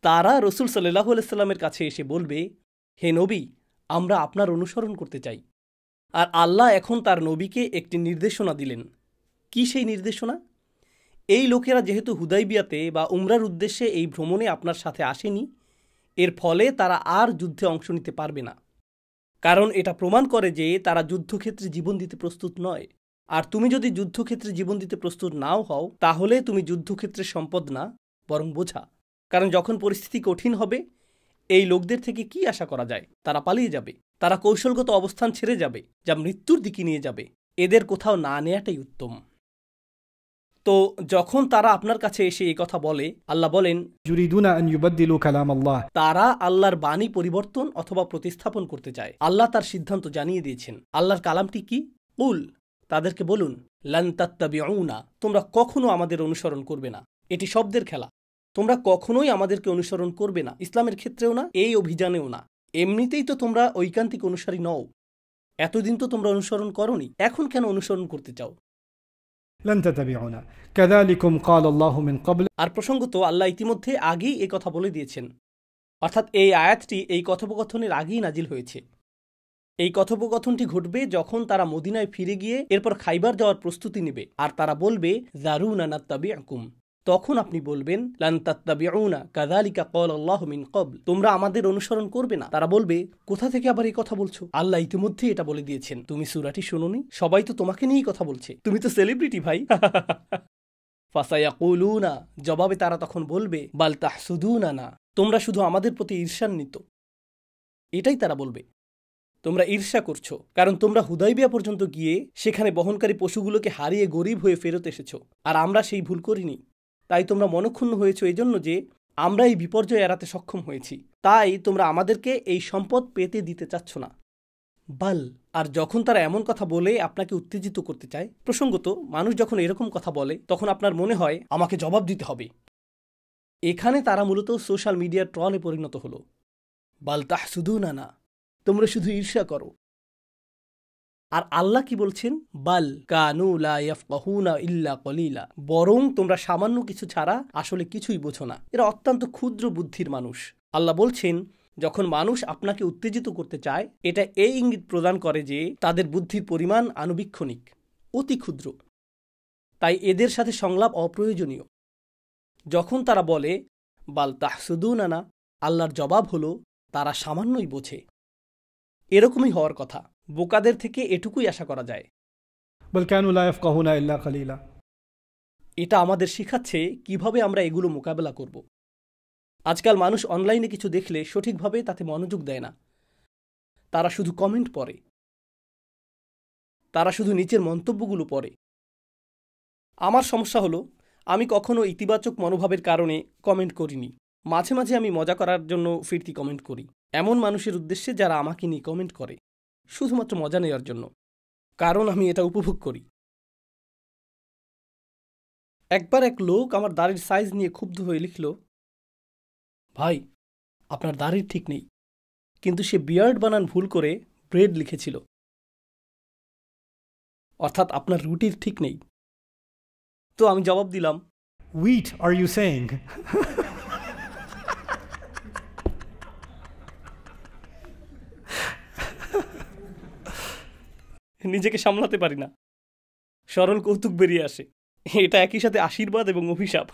তারা রসুল সাল্লাল্লাহু আলাইহি সাল্লামের কাছে এসে বলবে, হে নবী, আমরা আপনার অনুসরণ করতে চাই। আর আল্লাহ এখন তার নবীকে একটি নির্দেশনা দিলেন। কি সেই নির্দেশনা? এই লোকেরা যেহেতু হুদাইবিয়াতে বা উমরার উদ্দেশ্যে এই ভ্রমণে আপনার সাথে আসেনি, এর ফলে তারা আর যুদ্ধে অংশ নিতে পারবে না। কারণ এটা প্রমাণ করে যে তারা যুদ্ধক্ষেত্রে জীবন দিতে প্রস্তুত নয়। আর তুমি যদি যুদ্ধক্ষেত্রে জীবন দিতে প্রস্তুত নাও হও, তাহলে তুমি যুদ্ধক্ষেত্রের সম্পদ না, বরং বোঝা। কারণ যখন পরিস্থিতি কঠিন হবে, এই লোকদের থেকে কি আশা করা যায়? তারা পালিয়ে যাবে, তারা কৌশলগত অবস্থান ছেড়ে যাবে, যা মৃত্যুর দিকে নিয়ে যাবে। এদের কোথাও না নেয়াটাই উত্তম। তো যখন তারা আপনার কাছে এসে এই কথা বলে, আল্লাহ বলেন, يريدون أن يبدلوا كلام الله তারা আল্লাহর বাণী পরিবর্তন অথবা প্রতিস্থাপন করতে চায়। আল্লাহ তার সিদ্ধান্ত জানিয়ে দিয়েছেন। আল্লাহর কালামটি কি? কুল, তাদেরকে বলুন, লান তাত্তাবিউনা, তোমরা কখনো আমাদের অনুসরণ করবে না। এটি শব্দের খেলা। তোমরা কখনোই আমাদেরকে অনুসরণ করবে না, ইসলামের ক্ষেত্রেও না, এই অভিযানেও না। এমনিতেই তো তোমরা ঐকান্তিক অনুসারী নও। এতদিন তো তোমরা অনুসরণ করনি, এখন কেন অনুসরণ করতে চাও? لن تتبعونا كذلكم قال الله من قبل আর প্রসঙ্গত আল্লাহ ইতিমধ্যে আগেই এই কথা বলে দিয়েছেন। অর্থাৎ এই আয়াতটি এই কথোপকথনের আগেই নাজিল হয়েছে। এই কথোপকথনটি ঘটবে যখন তারা মদিনায় ফিরে গিয়ে এরপর খাইবার যাওয়ার প্রস্তুতি নেবে। আর তারা বলবে, যারুনা নাত্তাবিউকুম। তখন আপনি বলবেন, লান তাত্তাবিউনা কাযালিকা ক্বালাল্লাহু মিন ক্বাবল, তোমরা আমাদের অনুসরণ করবে না। তারা বলবে, কোথা থেকে আবার এই কথা বলছো? আল্লাহ ইতিমধ্যে এটা বলে দিয়েছেন। তুমি সূরাটি শুনোনি? সবাই তো তোমাকে নিয়েই কথা বলছে, তুমি তো সেলিব্রিটি ভাই। ফাসায়াকুলুনা, জবাবে তারা তখন বলবে, বাল তাহসুদুনানা, তোমরা শুধু আমাদের প্রতি ঈর্ষান্বিত। এটাই তারা বলবে, তোমরা ঈর্ষা করছো, কারণ তোমরা হুদাইবিয়া পর্যন্ত গিয়ে সেখানে বহনকারী পশুগুলোকে হারিয়ে গরিব হয়ে ফেরত এসেছো, আর আমরা সেই ভুল করিনি। তাই তোমরা মনক্ষুণ্ণ হয়েছো এজন্য যে আমরা এই বিপর্যয় এড়াতে সক্ষম হয়েছি। তাই তোমরা আমাদেরকে এই সম্পদ পেতে দিতে চাচ্ছ না। বাল, আর যখন তারা এমন কথা বলে আপনাকে উত্তেজিত করতে চায়, প্রসঙ্গত মানুষ যখন এরকম কথা বলে, তখন আপনার মনে হয় আমাকে জবাব দিতে হবে। এখানে তারা মূলত সোশ্যাল মিডিয়ার ট্রলে পরিণত হলো। বাল তাহসুদুনানা, তোমরা শুধু ঈর্ষা করো। আর আল্লাহ কি বলছেন? বাল কানু লা ইয়াফকাহুনা ইল্লা কলিলা, বরং তোমরা সামান্য কিছু ছাড়া আসলে কিছুই বোঝো না। এরা অত্যন্ত ক্ষুদ্র বুদ্ধির মানুষ। আল্লাহ বলছেন, যখন মানুষ আপনাকে উত্তেজিত করতে চায়, এটা এই ইঙ্গিত প্রদান করে যে তাদের বুদ্ধির পরিমাণ আনুবীক্ষণিক, অতি ক্ষুদ্র। তাই এদের সাথে সংলাপ অপ্রয়োজনীয়। যখন তারা বলে বাল তাহসুদুনানা, আল্লাহর জবাব হলো তারা সামান্যই বোঝে। এরকমই হওয়ার কথা। বোকাদের থেকে এটুকুই আশা করা যায়। بل كانوا لا يفقهون إلا قليلا এটা আমাদের শিখাচ্ছে কিভাবে আমরা এগুলো মোকাবেলা করব। আজকাল মানুষ অনলাইনে কিছু দেখলে সঠিকভাবে তাতে মনোযোগ দেয় না। তারা শুধু কমেন্ট পড়ে, তারা শুধু নিচের মন্তব্যগুলো পড়ে। আমার সমস্যা হলো, আমি কখনো ইতিবাচক মনোভাবের কারণে কমেন্ট করিনি। মাঝে মাঝে আমি মজা করার জন্য ফিরতি কমেন্ট করি, এমন মানুষের উদ্দেশ্যে যারা আমাকে নিয়ে কমেন্ট করে, শুধুমাত্র মজা নেওয়ার জন্য, কারণ আমি এটা উপভোগ করি। একবার এক লোক আমার দাড়ির সাইজ নিয়ে ক্ষুব্ধ হয়ে লিখল, ভাই আপনার দাড়ির ঠিক নেই, কিন্তু সে বিয়ার্ড বানান ভুল করে ব্রেড লিখেছিল, অর্থাৎ আপনার রুটির ঠিক নেই। তো আমি জবাব দিলাম, wheat are you saying নিজেকে সামলাতে পারি না, সরল কৌতুক বেরিয়ে আসে। এটা একই সাথে আশীর্বাদ এবং অভিশাপ।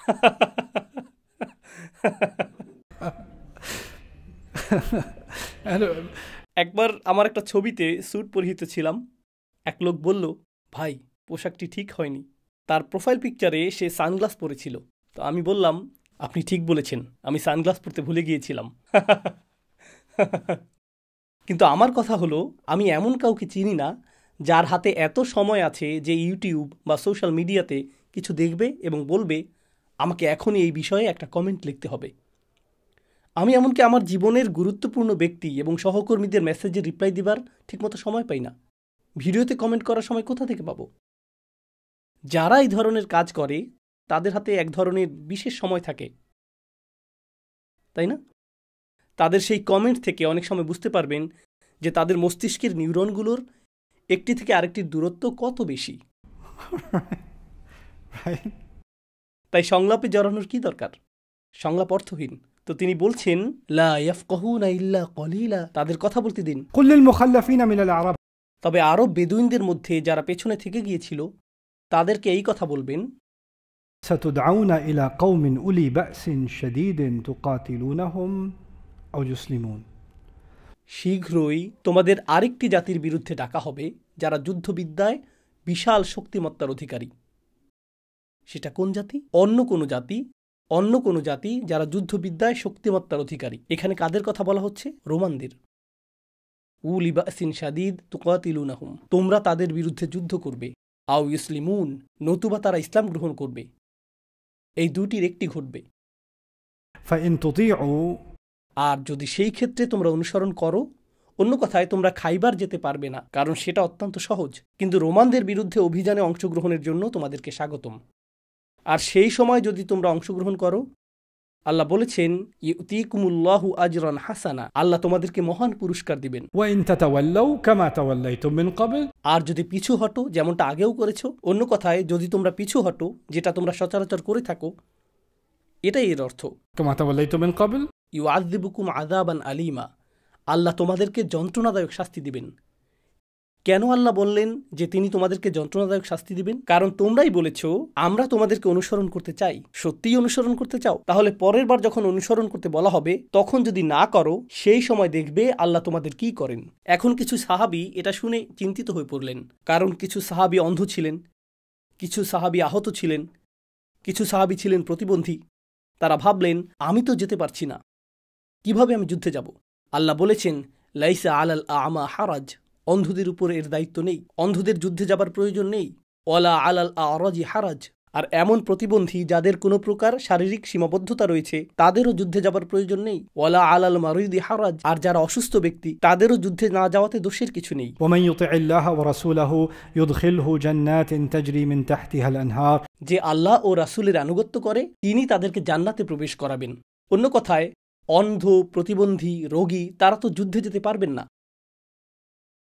একবার আমার একটা ছবিতে স্যুট পরিহিত ছিলাম। এক লোক বলল, ভাই পোশাকটি ঠিক হয়নি। তার প্রোফাইল পিকচারে সে সানগ্লাস পরেছিল। তো আমি বললাম, আপনি ঠিক বলেছেন, আমি সানগ্লাস পরতে ভুলে গিয়েছিলাম। কিন্তু আমার কথা হলো, আমি এমন কাউকে চিনি না যার হাতে এত সময় আছে যে ইউটিউব বা সোশ্যাল মিডিয়াতে কিছু দেখবে এবং বলবে আমাকে এখনই এই বিষয়ে একটা কমেন্ট লিখতে হবে। আমি এমনকি আমার জীবনের গুরুত্বপূর্ণ ব্যক্তি এবং সহকর্মীদের মেসেজে রিপ্লাই দিবার ঠিকমতো সময় পাই না। ভিডিওতে কমেন্ট করার সময় কোথা থেকে পাবো? যারা এই ধরনের কাজ করে তাদের হাতে এক ধরনের বিশেষ সময় থাকে, তাই না? তাদের সেই কমেন্ট থেকে অনেক সময় বুঝতে পারবেন যে তাদের মস্তিষ্কের নিউরনগুলোর একটি থেকে আরেকটির দূরত্ব কত বেশি। Right? তাই সংলাপে জড়ানোর কি দরকার? সংলাপ অর্থহীন। তো তিনি বলছেন লা ইয়াফকাহুনা ইল্লা কলিলা, তাদের কথা বলতে দিন। قل للمخلفين من الأعراب. তবে আরব বেদুইনদের মধ্যে যারা পেছনে থেকে গিয়েছিল তাদেরকে এই কথা বলবেন, ستدعون إلى قوم أولي بأس شديد تقاتلونهم أو يسلمون. শীঘ্রই তোমাদের আরেকটি জাতির বিরুদ্ধে ডাকা হবে যারা যুদ্ধবিদ্যায় বিশাল শক্তিমত্তার অধিকারী। সেটা কোন জাতি? অন্য কোনো জাতি যারা যুদ্ধবিদ্যায় শক্তিমত্তার অধিকারী। এখানে কাদের কথা বলা হচ্ছে? রোমানদের। উলি বাসিন শাদীদ তুকাতিলুনাহুম, তোমরা তাদের বিরুদ্ধে যুদ্ধ করবে। আও ইসলিমুন, নতুবা তারা ইসলাম গ্রহণ করবে। এই দুটির একটি ঘটবে। فإن تطيعوا. আর যদি সেই ক্ষেত্রে তোমরা অনুসরণ করো, অন্য কথায় তোমরা খাইবার যেতে পারবে না, কারণ সেটা অত্যন্ত সহজ, কিন্তু রোমানদের বিরুদ্ধে অভিযানে অংশগ্রহণের জন্য তোমাদেরকে স্বাগতম। আর সেই সময় যদি তোমরা অংশগ্রহণ করো, আল্লাহ বলেছেন ইউতিকুমুল্লাহু আজরান হাসানা, আল্লাহ তোমাদেরকে মহান পুরস্কার দিবেন। وإن تتولوا كما توليتم من قبل. আর যদি পিছু হটো, যেমনটা আগেও করেছো, অন্য কথায় যদি তোমরা পিছু হটো, যেটা তোমরা সচরাচর করে থাকো, এটাই এর অর্থ। كما توليتم من قبل. ইউআযযিবুকুম আযাবান আলীমা, আল্লাহ তোমাদেরকে যন্ত্রণাদায়ক শাস্তি দিবেন। কেন আল্লাহ বললেন যে তিনি তোমাদেরকে যন্ত্রণাদায়ক শাস্তি দিবেন? কারণ তোমরাই বলেছ আমরা তোমাদেরকে অনুসরণ করতে চাই। সত্যিই অনুসরণ করতে চাও? তাহলে পরের বার যখন অনুসরণ করতে বলা হবে তখন যদি না করো, সেই সময় দেখবে আল্লাহ তোমাদের কি করেন। এখন কিছু সাহাবী এটা শুনে চিন্তিত হয়ে পড়লেন, কারণ কিছু সাহাবী অন্ধ ছিলেন, কিছু সাহাবী আহত ছিলেন, কিছু সাহাবী ছিলেন প্রতিবন্ধী। তারা ভাবলেন আমি তো যেতে পারছি না, কিভাবে আমি যুদ্ধে যাব? আল্লাহ বলেছেন লাইসা আলাল আ'মা হারাজ, অন্ধদের উপর এর দায়িত্ব নেই, অন্ধদের যুদ্ধে যাবার প্রয়োজন নেই। ওয়ালা আলাল আ'রাজি হারাজ, আর এমন প্রতিবন্ধী যাদের কোনো প্রকার শারীরিক সীমাবদ্ধতা রয়েছে তাদেরও যুদ্ধে যাবার প্রয়োজন নেই। ওয়ালা আলাল মারিদি হারাজ, আর যারা অসুস্থ ব্যক্তি তাদেরও যুদ্ধে না যাওয়াতে দোষের কিছু নেই। ومن يطع الله ورسوله يدخله جنات تجري من تحتها الأنهار. যে আল্লাহ ও রাসূলের আনুগত্য করে তিনি তাদেরকে জান্নাতে প্রবেশ করাবেন। অন্য কথায় অন্ধ, প্রতিবন্ধী, রোগী তারা তো যুদ্ধে যেতে পারবেন না।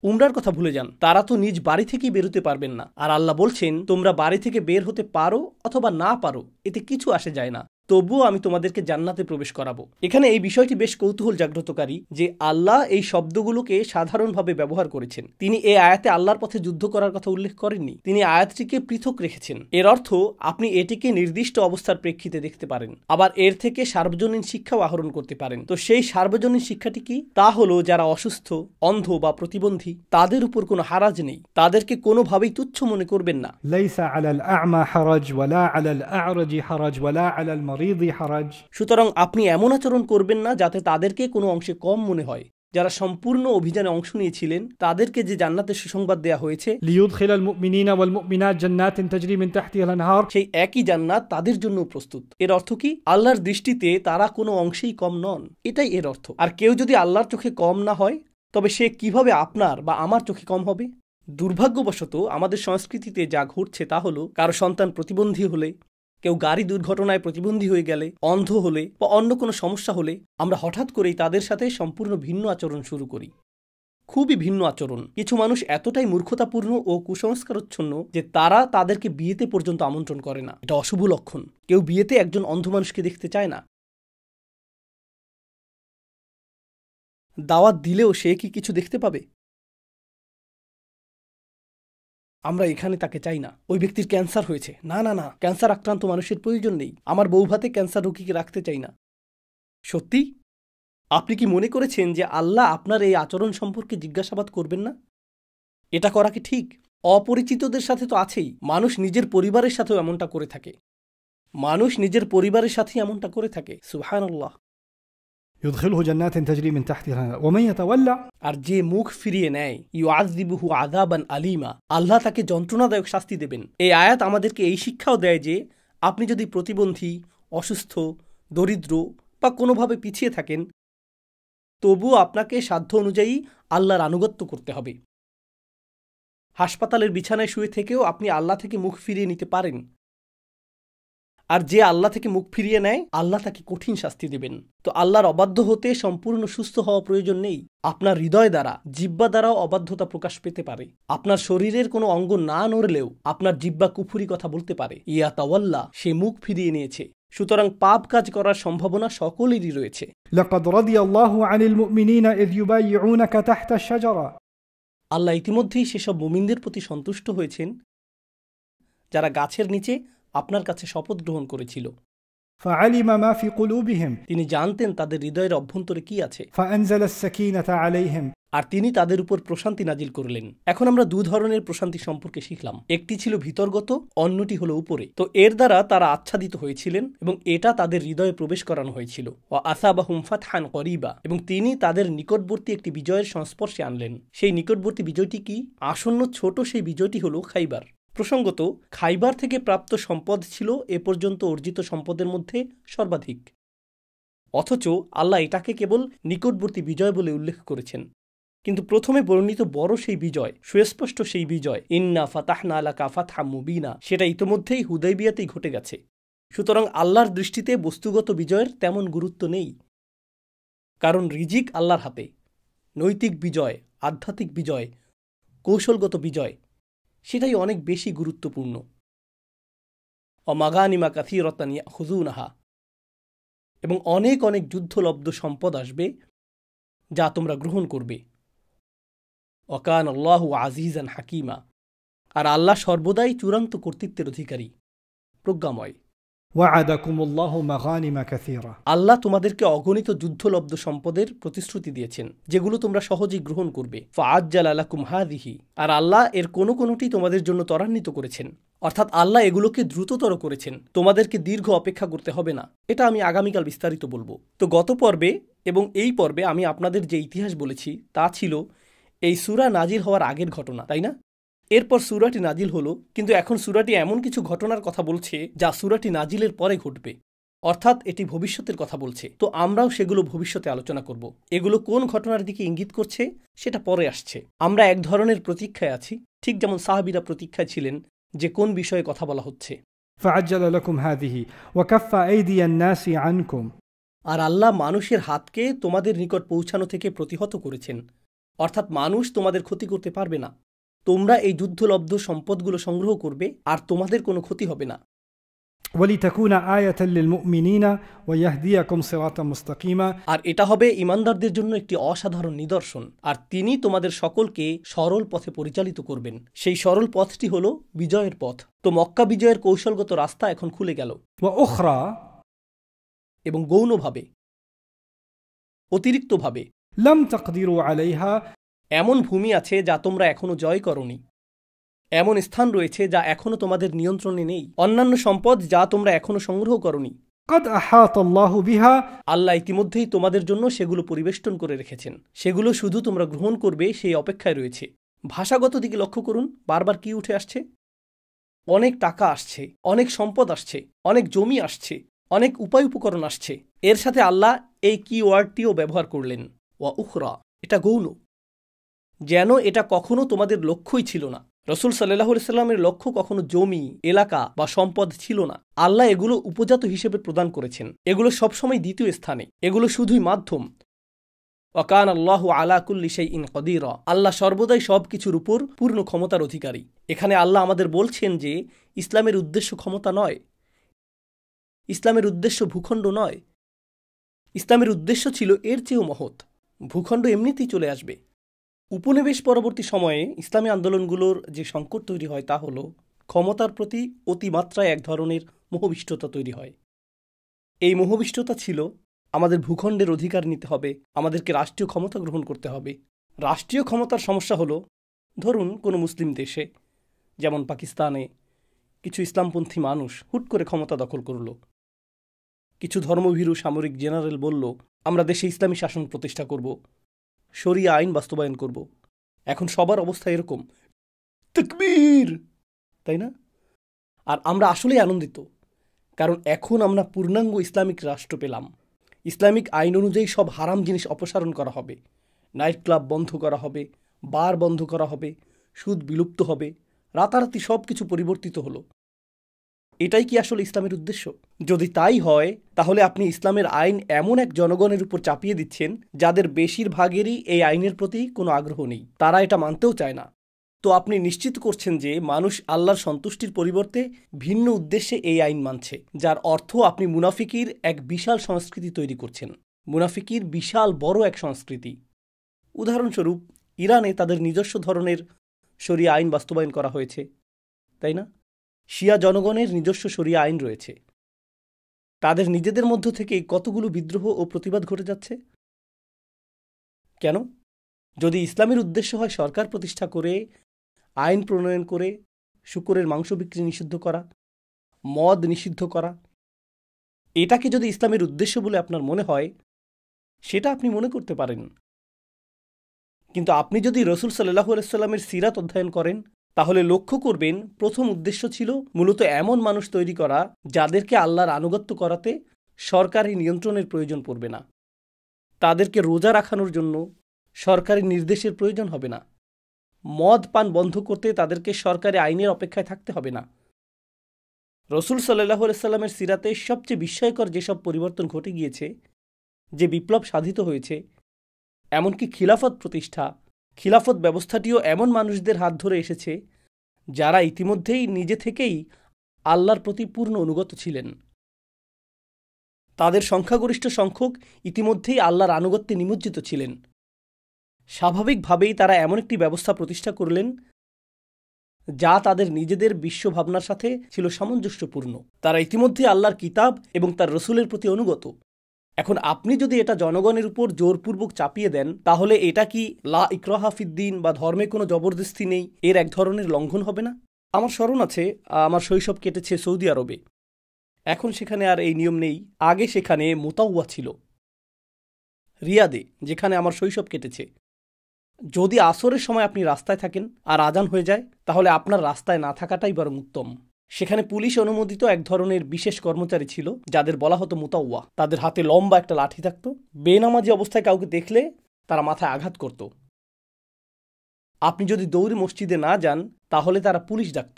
উমরার কথা ভুলে যান, তারা তো নিজ বাড়ি থেকেই বেরোতে পারবেন না। আর আল্লাহ বলছেন তোমরা বাড়ি থেকে বের হতে পারো অথবা না পারো, এতে কিছু আসে যায় না, তবুও আমি তোমাদেরকে জান্নাতে প্রবেশ করাবো। এখানে এই বিষয়টি বেশ কৌতূহল জাগ্রতকারী যে আল্লাহ এই শব্দগুলোকে সাধারণভাবে ব্যবহার করেছেন। তিনি এই আয়াতে আল্লাহর পথে যুদ্ধ করার কথা উল্লেখ করেননি, তিনি আয়াতটিকে পৃথক রেখেছেন। এর অর্থ আপনি এটিকে নির্দিষ্ট অবস্থার প্রেক্ষিতে দেখতে পারেন, আবার এর থেকে সার্বজনীন শিক্ষাও আহরণ করতে পারেন। তো সেই সার্বজনীন শিক্ষাটি কি? তা হলো যারা অসুস্থ, অন্ধ বা প্রতিবন্ধী তাদের উপর কোনো হারাজ নেই, তাদেরকে কোনোভাবেই তুচ্ছ মনে করবেন না। ليس على الأعمى حرج ولا على الأعرج حرج ولا على المريض حرج. সুতরাং আপনি এমন আচরণ করবেন না যাতে তাদেরকে কোনো অংশে কম মনে হয়। যারা সম্পূর্ণ অভিযানে অংশ নিয়েছিলেন তাদেরকে যে জান্নাতের সুসংবাদ দেয়া হয়েছে, ليدخل المؤمنين والمؤمنات جنات تجري من تحتها الأنهار. সেই একই জান্নাত তাদের জন্য প্রস্তুত। এর অর্থ কি? আল্লাহর দৃষ্টিতে তারা কোনো অংশেই কম নন, এটাই এর অর্থ। আর কেউ যদি আল্লাহর চোখে কম না হয় তবে সে কিভাবে আপনার বা আমার চোখে কম হবে? দুর্ভাগ্যবশত আমাদের সংস্কৃতিতে যা ঘটছে তা হলো কারো সন্তান প্রতিবন্ধী হলে, কেউ গাড়ি দুর্ঘটনায় প্রতিবন্ধী হয়ে গেলে, অন্ধ হলে বা অন্য কোনো সমস্যা হলে আমরা হঠাৎ করেই তাদের সাথে সম্পূর্ণ ভিন্ন আচরণ শুরু করি। খুবই ভিন্ন আচরণ। কিছু মানুষ এতটাই মূর্খতাপূর্ণ ও কুসংস্কারচ্ছন্ন যে তারা তাদেরকে বিয়েতে পর্যন্ত আমন্ত্রণ করে না। এটা অশুভ লক্ষণ। কেউ বিয়েতে একজন অন্ধ মানুষকে দেখতে চায় না। দাওয়াত দিলেও সে কি কিছু দেখতে পাবে? আমরা এখানে তাকে চাই না। ওই ব্যক্তির ক্যান্সার হয়েছে, না না না, ক্যান্সার আক্রান্ত মানুষের প্রয়োজন নেই। আমার বউভাতে ক্যান্সার রোগীকে রাখতে চাই না। সত্যি? আপনি কি মনে করেছেন যে আল্লাহ আপনার এই আচরণ সম্পর্কে জিজ্ঞাসাবাদ করবেন না? এটা করা কি ঠিক? অপরিচিতদের সাথে তো আছেই, মানুষ নিজের পরিবারের সাথেও এমনটা করে থাকে। মানুষ নিজের পরিবারের সাথে এমনটা করে থাকে। সুবহানাল্লাহ। يدخله جنات تجري من تحتها الأنهار ومن يتولى আর যে মুখ ফিরিয়ে নেয় ইউআযযিবুহু আযাবান আলীমা, আল্লাহ তাকে যন্ত্রণাদায়ক শাস্তি দেবেন। এই আয়াত আমাদেরকে এই শিক্ষাও দেয় যে আপনি যদি প্রতিবন্ধী, অসুস্থ, দরিদ্র বা কোনোভাবে পিছিয়ে থাকেন, তবুও আপনাকে সাধ্য অনুযায়ী আল্লাহর আনুগত্য করতে হবে। হাসপাতালের বিছানায় শুয়ে থেকেও আপনি আল্লাহ থেকে মুখ ফিরিয়ে নিতে পারেন। আর যে আল্লাহ থেকে মুখ ফিরিয়ে নেয়, আল্লাহ তাকে কঠিন শাস্তি দেবেন। তো আল্লাহর অবাধ্য হতে সম্পূর্ণ সুস্থ হওয়া প্রয়োজন নেই। আপনার হৃদয় দ্বারা, জিহ্বা দ্বারাও অবাধ্যতা প্রকাশ পেতে পারে। আপনার শরীরের কোনো অঙ্গ না নড়লেও আপনার জিহ্বা কুফরি কথা বলতে পারে। ইয়া তাওয়াল্লা, সে মুখ ফিরিয়ে নিয়েছে। সুতরাং পাপ কাজ করার সম্ভাবনা সকলেরই রয়েছে। لقد رضي الله عن المؤمنين إذ يبايعونك تحت الشجرة আল্লাহ ইতিমধ্যেই সেসব মুমিনদের প্রতি সন্তুষ্ট হয়েছেন যারা গাছের নিচে আপনার কাছে শপথ গ্রহণ করেছিল। فعلم ما في قلوبهم তিনি জানতেন তাদের হৃদয়ের অভ্যন্তরে কি আছে, فأنزل السكينة عليهم আর তিনি তাদের উপর প্রশান্তি নাজিল করলেন। এখন আমরা দু ধরনের প্রশান্তি সম্পর্কে শিখলাম। একটি ছিল ভিতরগত, অন্যটি হলো উপরে। তো এর দ্বারা তারা আচ্ছাদিত হয়েছিলেন এবং এটা তাদের হৃদয়ে প্রবেশ করানো হয়েছিল। ওয়া আসাবাহুম ফাতহান করিবা, এবং তিনি তাদের নিকটবর্তী একটি বিজয়ের সংস্পর্শে আনলেন। সেই নিকটবর্তী বিজয়টি কি? আসন্ন ছোট সেই বিজয়টি হলো খাইবার। প্রসঙ্গত, খাইবার থেকে প্রাপ্ত সম্পদ ছিল এ পর্যন্ত অর্জিত সম্পদের মধ্যে সর্বাধিক। অথচ আল্লাহ এটাকে কেবল নিকটবর্তী বিজয় বলে উল্লেখ করেছেন। কিন্তু প্রথমে বর্ণিত বড় সেই বিজয়, সুস্পষ্ট সেই বিজয়, ইন্না ফাতাহনা লাকা ফাতহাম মুবিনা, সেটা ইতোমধ্যেই হুদাইবিয়াতেই ঘটে গেছে। সুতরাং আল্লাহর দৃষ্টিতে বস্তুগত বিজয়ের তেমন গুরুত্ব নেই, কারণ রিজিক আল্লাহর হাতে। নৈতিক বিজয়, আধ্যাত্মিক বিজয়, কৌশলগত বিজয়, সেটাই অনেক বেশি গুরুত্বপূর্ণ। অমাগানিমা কাসীরাতান ইয়াখুযুনাহা, এবং অনেক অনেক যুদ্ধলব্ধ সম্পদ আসবে যা তোমরা গ্রহণ করবে। ওয়াকান আল্লাহু আজিজান হাকিমা, আর আল্লাহ সর্বদাই চূড়ান্ত কর্তৃত্বের অধিকারী, প্রজ্ঞাময়। وعدكم الله مغانم كثيرة আল্লাহ তোমাদেরকে অগণিত যুদ্ধলব্ধ সম্পদের প্রতিশ্রুতি দিয়েছেন, যেগুলো তোমরা সহজেই গ্রহণ করবে। ফাআজ্জালা লাকুম হাযিহি, আর আল্লাহ এর কোনোটি তোমাদের জন্য ত্বরান্বিত করেছেন, অর্থাৎ আল্লাহ এগুলোকে দ্রুততর করেছেন। তোমাদেরকে দীর্ঘ অপেক্ষা করতে হবে না। এটা আমি আগামীকাল বিস্তারিত বলবো। তো গত পর্বে এবং এই পর্বে আমি আপনাদের যে ইতিহাস বলেছি তা ছিল এই সূরা নাজিল হওয়ার আগের ঘটনা, তাই না? এরপর সূরাটি নাজিল হলো, কিন্তু এখন সূরাটি এমন কিছু ঘটনার কথা বলছে যা সূরাটি নাজিলের পরে ঘটবে, অর্থাৎ এটি ভবিষ্যতের কথা বলছে। তো আমরাও সেগুলো ভবিষ্যতে আলোচনা করব। এগুলো কোন ঘটনার দিকে ইঙ্গিত করছে সেটা পরে আসছে। আমরা এক ধরনের প্রতীক্ষায় আছি, ঠিক যেমন সাহাবীরা প্রতীক্ষায় ছিলেন যে কোন বিষয়ে কথা বলা হচ্ছে। فعجل لكم هذه وكف أيدي الناس عنكم, আর আল্লাহ মানুষের হাতকে তোমাদের নিকট পৌঁছানো থেকে প্রতিহত করেছেন, অর্থাৎ মানুষ তোমাদের ক্ষতি করতে পারবে না। তোমরা এই যুদ্ধলব্ধ সম্পদগুলো সংগ্রহ করবে আর তোমাদের কোনো ক্ষতি হবে না। ولتكون آية للمؤمنين ويهديكم صراطا مستقيما, আর এটা হবে ঈমানদারদের জন্য একটি অসাধারণ নিদর্শন, আর তিনি তোমাদের সকলকে সরল পথে পরিচালিত করবেন। সেই সরল পথটি হলো বিজয়ের পথ। তো মক্কা বিজয়ের কৌশলগত রাস্তা এখন খুলে গেল। وأخرى এবং গৌণভাবে, অতিরিক্তভাবে لم تقدروا عليها, এমন ভূমি আছে যা তোমরা এখনো জয় করনি। এমন স্থান রয়েছে যা এখনো তোমাদের নিয়ন্ত্রণে নেই। অন্যান্য সম্পদ যা তোমরা এখনো সংগ্রহ করনি, قد أحاط الله بها, আল্লাহ ইতিমধ্যেই তোমাদের জন্য সেগুলো পরিবেষ্টন করে রেখেছেন। সেগুলো শুধু তোমরা গ্রহণ করবে সেই অপেক্ষায় রয়েছে। ভাষাগত দিকে লক্ষ্য করুন, বারবার কি উঠে আসছে? অনেক টাকা আসছে, অনেক সম্পদ আসছে, অনেক জমি আসছে, অনেক উপায় উপকরণ আসছে। এর সাথে আল্লাহ এই কি ওয়ার্ডটিও ব্যবহার করলেন, ওয়া উখরা। এটা গৌণ, যেন এটা কখনো তোমাদের লক্ষ্যই ছিল না। রাসূল সাল্লাল্লাহু আলাইহি সাল্লামের লক্ষ্য কখনো জমি, এলাকা বা সম্পদ ছিল না। আল্লাহ এগুলো উপজাত হিসেবে প্রদান করেছেন। এগুলো সবসময় দ্বিতীয় স্থানে, এগুলো শুধুই মাধ্যম। ওয়াকান আল্লাহু আলা কুল্লি শাইইন কদিরা, আল্লাহ সর্বদাই সবকিছুর উপর পূর্ণ ক্ষমতার অধিকারী। এখানে আল্লাহ আমাদের বলছেন যে ইসলামের উদ্দেশ্য ক্ষমতা নয়, ইসলামের উদ্দেশ্য ভূখণ্ড নয়। ইসলামের উদ্দেশ্য ছিল এর চেয়েও মহৎ। ভূখণ্ড এমনিতেই চলে আসবে। উপনিবেশ পরবর্তী সময়ে ইসলামী আন্দোলনগুলোর যে সংকট তৈরি হয় তা হল ক্ষমতার প্রতি অতিমাত্রায় এক ধরনের মোহবিষ্টতা তৈরি হয়। এই মোহবিষ্টতা ছিল আমাদের ভূখণ্ডের অধিকার নিতে হবে, আমাদেরকে রাষ্ট্রীয় ক্ষমতা গ্রহণ করতে হবে। রাষ্ট্রীয় ক্ষমতার সমস্যা হলো, ধরুন কোনো মুসলিম দেশে যেমন পাকিস্তানে কিছু ইসলামপন্থী মানুষ হুট করে ক্ষমতা দখল করল, কিছু ধর্মভীরু সামরিক জেনারেল বলল, আমরা দেশে ইসলামী শাসন প্রতিষ্ঠা করব, শরিয়া আইন বাস্তবায়ন করব। এখন সবার অবস্থা এরকম, তাকবীর, তাই না? আর আমরা আসলেই আনন্দিত, কারণ এখন আমরা পূর্ণাঙ্গ ইসলামিক রাষ্ট্র পেলাম। ইসলামিক আইন অনুযায়ী সব হারাম জিনিস অপসারণ করা হবে, নাইট ক্লাব বন্ধ করা হবে, বার বন্ধ করা হবে, সুদ বিলুপ্ত হবে, রাতারাতি সব কিছু পরিবর্তিত হলো। এটাই কি আসলে ইসলামের উদ্দেশ্য? যদি তাই হয়, তাহলে আপনি ইসলামের আইন এমন এক জনগণের উপর চাপিয়ে দিচ্ছেন যাদের বেশিরভাগেরই এই আইনের প্রতি কোনো আগ্রহ নেই, তারা এটা মানতেও চায় না। তো আপনি নিশ্চিত করছেন যে মানুষ আল্লাহর সন্তুষ্টির পরিবর্তে ভিন্ন উদ্দেশ্যে এই আইন মানছে, যার অর্থ আপনি মুনাফিকির এক বিশাল সংস্কৃতি তৈরি করছেন। মুনাফিকির বিশাল বড় এক সংস্কৃতি। উদাহরণস্বরূপ, ইরানে তাদের নিজস্ব ধরনের শরিয়া আইন বাস্তবায়ন করা হয়েছে, তাই না? শিয়া জনগণের নিজস্ব শরিয়া আইন রয়েছে। তাদের নিজেদের মধ্য থেকে কতগুলো বিদ্রোহ ও প্রতিবাদ ঘটে যাচ্ছে। কেন? যদি ইসলামের উদ্দেশ্য হয় সরকার প্রতিষ্ঠা করে, আইন প্রণয়ন করে শূকরের মাংস বিক্রি নিষিদ্ধ করা, মদ নিষিদ্ধ করা, এটাকে যদি ইসলামের উদ্দেশ্য বলে আপনার মনে হয়, সেটা আপনি মনে করতে পারেন। কিন্তু আপনি যদি রাসূল সাল্লাল্লাহু আলাইহি ওয়াসাল্লামের সিরাত অধ্যয়ন করেন, তাহলে লক্ষ্য করবেন প্রথম উদ্দেশ্য ছিল মূলত এমন মানুষ তৈরি করা যাদেরকে আল্লাহর আনুগত্য করাতে সরকারি নিয়ন্ত্রণের প্রয়োজন পড়বে না। তাদেরকে রোজা রাখানোর জন্য সরকারি নির্দেশের প্রয়োজন হবে না। মদ পান বন্ধ করতে তাদেরকে সরকারি আইনের অপেক্ষায় থাকতে হবে না। রাসূল সাল্লাল্লাহু আলাইহি ওয়াসাল্লামের সিরাতে সবচেয়ে বিস্ময়কর যেসব পরিবর্তন ঘটে গিয়েছে, যে বিপ্লব সাধিত হয়েছে, এমনকি খিলাফত প্রতিষ্ঠা, খিলাফত ব্যবস্থাটিও এমন মানুষদের হাত ধরে এসেছে যারা ইতিমধ্যেই নিজে থেকেই আল্লাহর প্রতি পূর্ণ অনুগত ছিলেন। তাদের সংখ্যাগরিষ্ঠ সংখ্যক ইতিমধ্যেই আল্লাহর আনুগত্যে নিমজ্জিত ছিলেন। স্বাভাবিকভাবেই তারা এমন একটি ব্যবস্থা প্রতিষ্ঠা করলেন যা তাদের নিজেদের বিশ্বভাবনার সাথে ছিল সামঞ্জস্যপূর্ণ। তারা ইতিমধ্যে আল্লাহর কিতাব এবং তার রসুলের প্রতি অনুগত। এখন আপনি যদি এটা জনগণের উপর জোরপূর্বক চাপিয়ে দেন, তাহলে এটা কি লা ইকরাহা ফিদ্দিন বা ধর্মে কোনো জবরদস্তি নেই এর এক ধরনের লঙ্ঘন হবে না? আমার স্মরণ আছে, আমার শৈশব কেটেছে সৌদি আরবে। এখন সেখানে আর এই নিয়ম নেই। আগে সেখানে মুতাওয়া ছিল, রিয়াদে, যেখানে আমার শৈশব কেটেছে। যদি আসরের সময় আপনি রাস্তায় থাকেন আর আজান হয়ে যায়, তাহলে আপনার রাস্তায় না থাকাটাই বরং উত্তম। সেখানে পুলিশ অনুমোদিত এক ধরনের বিশেষ কর্মচারী ছিল যাদের বলা হতো মুতাওয়া। তাদের হাতে লম্বা একটা লাঠি থাকত। বেনামাজি অবস্থায় কাউকে দেখলে তারা মাথায় আঘাত করত। আপনি যদি দৌড়ে মসজিদে না যান, তাহলে তারা পুলিশ ডাকত।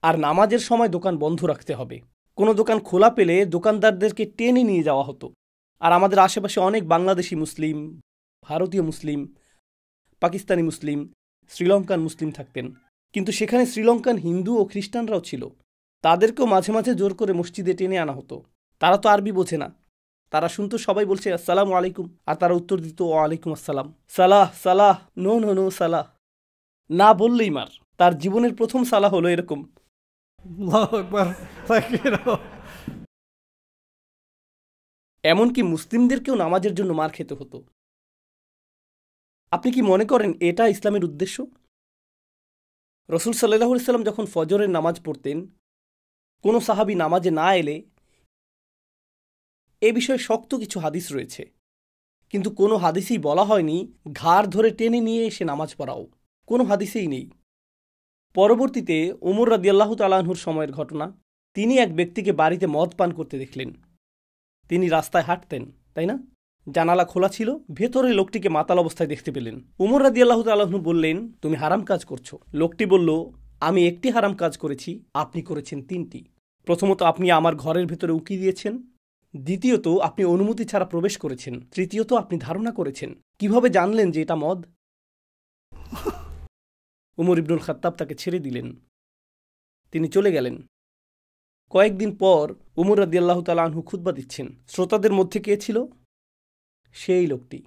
আর নামাজের সময় দোকান বন্ধ রাখতে হবে। কোনো দোকান খোলা পেলে দোকানদারদেরকে টেনে নিয়ে যাওয়া হতো। আর আমাদের আশেপাশে অনেক বাংলাদেশি মুসলিম, ভারতীয় মুসলিম, পাকিস্তানি মুসলিম, শ্রীলঙ্কান মুসলিম থাকতেন। কিন্তু সেখানে শ্রীলঙ্কান হিন্দু ও খ্রিস্টানরাও ছিল। তাদেরকেও মাঝে মাঝে জোর করে মসজিদে টেনে আনা হতো। তারা তো আরবি বোঝে না। তারা শুনতো সবাই বলছে আসসালামু আলাইকুম, আর তারা উত্তর দিত ওয়ালাইকুম আসসালাম। সালাহ সালাহ, নো নো নো সালাহ, না বললেই মার। তার জীবনের প্রথম সালাহ হলো এরকম। আল্লাহু আকবার, তাকবীর। এমনকি মুসলিমদেরকেও নামাজের জন্য মার খেতে হতো। আপনি কি মনে করেন এটা ইসলামের উদ্দেশ্য? রাসূল সাল্লাল্লাহু আলাইহি ওয়াসাল্লাম যখন ফজরের নামাজ পড়তেন, কোনো সাহাবী নামাজে না এলে এ বিষয়ে শক্ত কিছু হাদিস রয়েছে, কিন্তু কোনো হাদিসেই বলা হয়নি ঘাড় ধরে টেনে নিয়ে এসে নামাজ পড়াও। কোনো হাদিসেই নেই। পরবর্তীতে ওমর রাদিয়াল্লাহু তাআলা আনহুর সময়ের ঘটনা। তিনি এক ব্যক্তিকে বাড়িতে মদ পান করতে দেখলেন। তিনি রাস্তায় হাঁটতেন, তাই না? জানালা খোলা ছিল, ভেতরে লোকটিকে মাতাল অবস্থায় দেখতে পেলেন। ওমর রাদিয়াল্লাহু তাআলা আনহু বললেন, তুমি হারাম কাজ করছো। লোকটি বলল, আমি একটি হারাম কাজ করেছি, আপনি করেছেন তিনটি। প্রথমত, আপনি আমার ঘরের ভেতরে উকি দিয়েছেন। দ্বিতীয়ত, আপনি অনুমতি ছাড়া প্রবেশ করেছেন। তৃতীয়ত, আপনি ধারণা করেছেন। কিভাবে জানলেন যে এটা মদ? উমর ইবনুল খাত্তাব তাকে ছেড়ে দিলেন। তিনি চলে গেলেন। কয়েকদিন পর উমর রাদিয়াল্লাহু তাআলা আনহু খুতবা দিচ্ছেন। শ্রোতাদের মধ্যে কে ছিল? সেই লোকটি।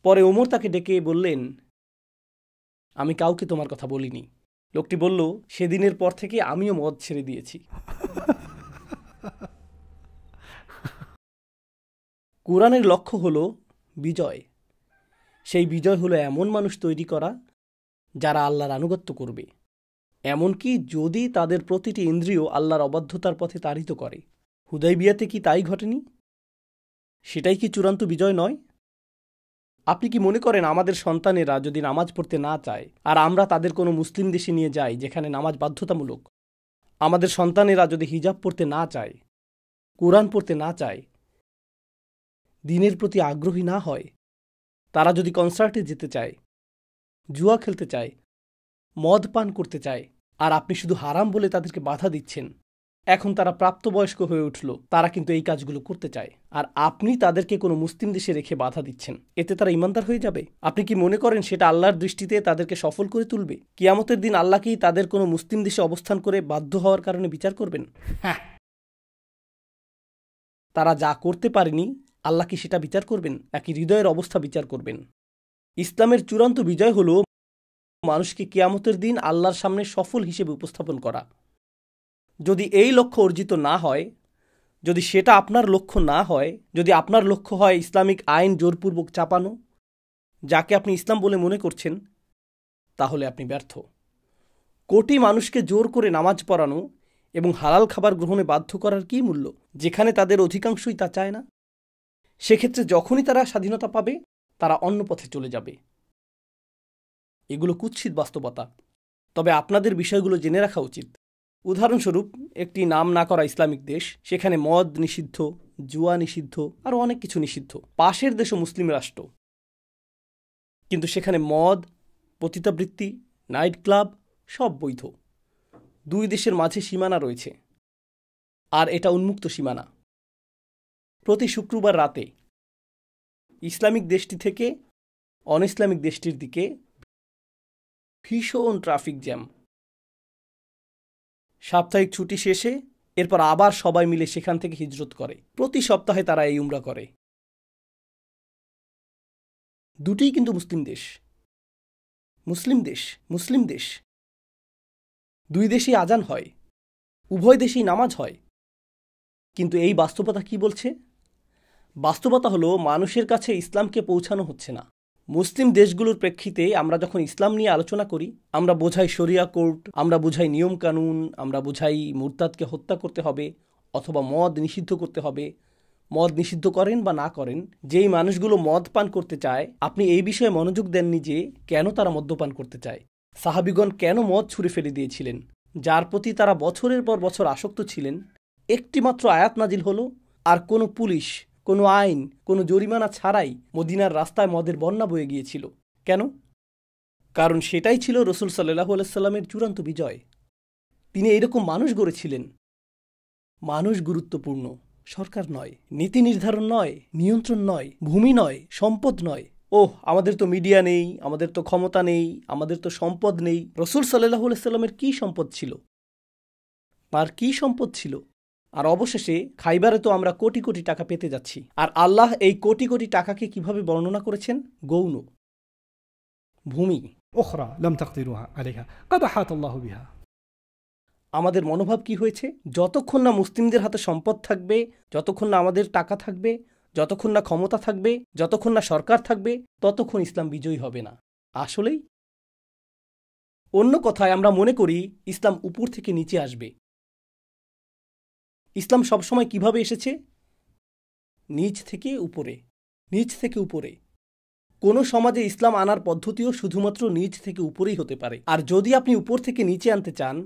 পরে উমর তাকে ডেকে বললেন, আমি কাউকে তোমার কথা বলিনি। লোকটি বলল, সেদিনের পর থেকে আমিও মদ ছেড়ে দিয়েছি। কুরআনের লক্ষ্য হল বিজয়। সেই বিজয় হলো এমন মানুষ তৈরি করা যারা আল্লাহর আনুগত্য করবে। এমনকি যদি তাদের প্রতিটি ইন্দ্রিয় আল্লাহর অবাধ্যতার পথে তাড়িত করে। হুদাইবিয়াতে কি তাই ঘটেনি? সেটাই কি চূড়ান্ত বিজয় নয়? আপনি কি মনে করেন আমাদের সন্তানেরা যদি নামাজ পড়তে না চায় আর আমরা তাদের কোনো মুসলিম দেশে নিয়ে যাই যেখানে নামাজ বাধ্যতামূলক, আমাদের সন্তানেরা যদি হিজাব পড়তে না চায়, কোরআন পড়তে না চায়, দ্বীনের প্রতি আগ্রহী না হয়, তারা যদি কনসার্টে যেতে চায়, জুয়া খেলতে চায়, মদ পান করতে চায়, আর আপনি শুধু হারাম বলে তাদেরকে বাধা দিচ্ছেন, এখন তারা প্রাপ্তবয়স্ক হয়ে উঠল, তারা কিন্তু এই কাজগুলো করতে চায়, আর আপনি তাদেরকে কোনো মুসলিম দেশে রেখে বাধা দিচ্ছেন, এতে তারা ইমানদার হয়ে যাবে? আপনি কি মনে করেন সেটা আল্লাহর দৃষ্টিতে তাদেরকে সফল করে তুলবে? কিয়ামতের দিন আল্লাহ কি তাদের কোনো মুসলিম দেশে অবস্থান করে বাধ্য হওয়ার কারণে বিচার করবেন? হ্যাঁ, তারা যা করতে পারেনি আল্লাহ কি সেটা বিচার করবেন, নাকি হৃদয়ের অবস্থা বিচার করবেন? ইসলামের চূড়ান্ত বিজয় হল মানুষকে কিয়ামতের দিন আল্লাহর সামনে সফল হিসেবে উপস্থাপন করা। যদি এই লক্ষ্য অর্জিত না হয়, যদি সেটা আপনার লক্ষ্য না হয়, যদি আপনার লক্ষ্য হয় ইসলামিক আইন জোরপূর্বক চাপানো, যাকে আপনি ইসলাম বলে মনে করছেন, তাহলে আপনি ব্যর্থ। কোটি মানুষকে জোর করে নামাজ পড়ানো এবং হালাল খাবার গ্রহণে বাধ্য করার কী মূল্য, যেখানে তাদের অধিকাংশই তা চায় না? সেক্ষেত্রে যখনই তারা স্বাধীনতা পাবে, তারা অন্য পথে চলে যাবে। এগুলো কুৎসিত বাস্তবতা, তবে আপনাদের বিষয়গুলো জেনে রাখা উচিত। উদাহরণস্বরূপ, একটি নাম না করা ইসলামিক দেশ, সেখানে মদ নিষিদ্ধ, জুয়া নিষিদ্ধ, আরও অনেক কিছু নিষিদ্ধ। পাশের দেশও মুসলিম রাষ্ট্র, কিন্তু সেখানে মদ, পতিতাবৃত্তি, নাইট ক্লাব সব বৈধ। দুই দেশের মাঝে সীমানা রয়েছে, আর এটা উন্মুক্ত সীমানা। প্রতি শুক্রবার রাতে ইসলামিক দেশটি থেকে অন ইসলামিক দেশটির দিকে ভীষণ ট্রাফিক জ্যাম। সাপ্তাহিক ছুটি শেষে এরপর আবার সবাই মিলে সেখান থেকে হিজরত করে। প্রতি সপ্তাহে তারা এই উমরা করে। দুটিই কিন্তু মুসলিম দেশ, মুসলিম দেশ, মুসলিম দেশ। দুই দেশেই আজান হয়, উভয় দেশেই নামাজ হয়। কিন্তু এই বাস্তবতা কি বলছে? বাস্তবতা হলো মানুষের কাছে ইসলামকে পৌঁছানো হচ্ছে না। মুসলিম দেশগুলোর প্রেক্ষিতে আমরা যখন ইসলাম নিয়ে আলোচনা করি, আমরা বোঝাই শরিয়া কোর্ট, আমরা বোঝাই নিয়ম কানুন, আমরা বোঝাই মুরতাদকে হত্যা করতে হবে অথবা মদ নিষিদ্ধ করতে হবে। মদ নিষিদ্ধ করেন বা না করেন, যেই মানুষগুলো মদ পান করতে চায়, আপনি এই বিষয়ে মনোযোগ দেননি যে কেন তারা মদ্যপান করতে চায়। সাহাবিগণ কেন মদ ছুঁড়ে ফেলে দিয়েছিলেন? যার প্রতি তারা বছরের পর বছর আসক্ত ছিলেন। একটিমাত্র আয়াত নাজিল হলো, আর কোনো পুলিশ, কোনো আইন, কোনো জরিমানা ছাড়াই মদিনার রাস্তায় মদের বন্যা বয়ে গিয়েছিল। কেন? কারণ সেটাই ছিল রসুল সাল্লাল্লাহু আলাইহি সাল্লামের চূড়ান্ত বিজয়। তিনি এইরকম মানুষ গড়েছিলেন। মানুষ গুরুত্বপূর্ণ, সরকার নয়, নীতি নির্ধারণ নয়, নিয়ন্ত্রণ নয়, ভূমি নয়, সম্পদ নয়। ওহ, আমাদের তো মিডিয়া নেই, আমাদের তো ক্ষমতা নেই, আমাদের তো সম্পদ নেই। রসুল সাল্লাল্লাহু আলাইহি সাল্লামের কী সম্পদ ছিল? তার কী সম্পদ ছিল? আর অবশেষে খাইবারে তো আমরা কোটি কোটি টাকা পেতে যাচ্ছি। আর আল্লাহ এই কোটি কোটি টাকাকে কিভাবে বর্ণনা করেছেন? গৌণ, ভূমি। أخرى لم تقدروها عليها قد أحاط الله بها। আমাদের মনোভাব কি হয়েছে? যতক্ষণ না মুসলিমদের হাতে সম্পদ থাকবে, যতক্ষণ না আমাদের টাকা থাকবে, যতক্ষণ না ক্ষমতা থাকবে, যতক্ষণ না সরকার থাকবে, ততক্ষণ ইসলাম বিজয়ী হবে না। আসলেই অন্য কথায় আমরা মনে করি ইসলাম উপর থেকে নিচে আসবে। ইসলাম সবসময় কিভাবে এসেছে? নিচ থেকে উপরে, নিচ থেকে উপরে। কোনো সমাজে ইসলাম আনার পদ্ধতিও শুধুমাত্র নিচ থেকে উপরেই হতে পারে। আর যদি আপনি উপর থেকে নিচে আনতে চান,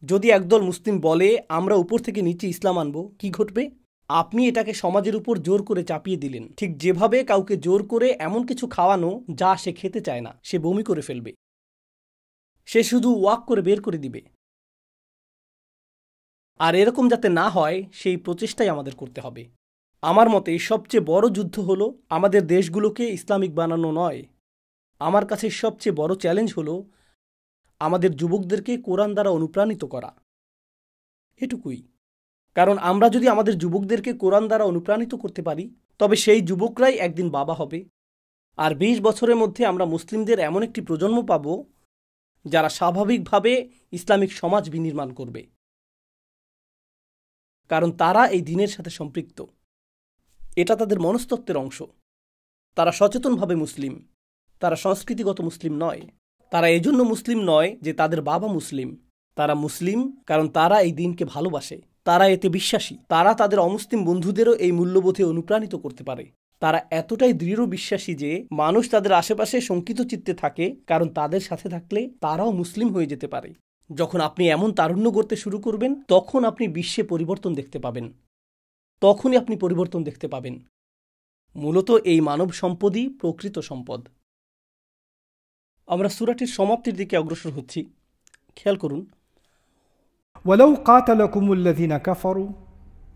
যদি একদল মুসলিম বলে আমরা উপর থেকে নিচে ইসলাম আনব, কি ঘটবে? আপনি এটাকে সমাজের উপর জোর করে চাপিয়ে দিলেন। ঠিক যেভাবে কাউকে জোর করে এমন কিছু খাওয়ানো যা সে খেতে চায় না, সে বমি করে ফেলবে, সে শুধু ওয়াক করে বের করে দিবে। আর এরকম যাতে না হয় সেই প্রচেষ্টাই আমাদের করতে হবে। আমার মতে সবচেয়ে বড় যুদ্ধ হলো আমাদের দেশগুলোকে ইসলামিক বানানো নয়। আমার কাছে সবচেয়ে বড় চ্যালেঞ্জ হলো আমাদের যুবকদেরকে কোরআন দ্বারা অনুপ্রাণিত করা। এটুকুই। কারণ আমরা যদি আমাদের যুবকদেরকে কোরআন দ্বারা অনুপ্রাণিত করতে পারি, তবে সেই যুবকরাই একদিন বাবা হবে। আর ২০ বছরের মধ্যে আমরা মুসলিমদের এমন একটি প্রজন্ম পাব যারা স্বাভাবিকভাবে ইসলামিক সমাজ বিনির্মাণ করবে। কারণ তারা এই দ্বীনের সাথে সম্পৃক্ত। এটা তাদের মনস্তত্ত্বের অংশ। তারা সচেতনভাবে মুসলিম, তারা সংস্কৃতিগত মুসলিম নয়। তারা এজন্য মুসলিম নয় যে তাদের বাবা মুসলিম, তারা মুসলিম কারণ তারা এই দিনকে ভালোবাসে, তারা এতে বিশ্বাসী, তারা তাদের অমুসলিম বন্ধুদেরও এই মূল্যবোধে অনুপ্রাণিত করতে পারে। তারা এতটাই দৃঢ় বিশ্বাসী যে মানুষ তাদের আশেপাশে শঙ্কিত চিত্তে থাকে, কারণ তাদের সাথে থাকলে তারাও মুসলিম হয়ে যেতে পারে। যখন আপনি এমন তারুণ্য করতে শুরু করবেন, তখন আপনি বিশ্বে পরিবর্তন দেখতে পাবেন। তখনই আপনি পরিবর্তন দেখতে পাবেন। মূলত এই মানব সম্পদই প্রকৃত সম্পদ। আমরা সূরাটির সমাপ্তির দিকে অগ্রসর হচ্ছি। খেয়াল করুন, ولو قاتلكم الذين كفروا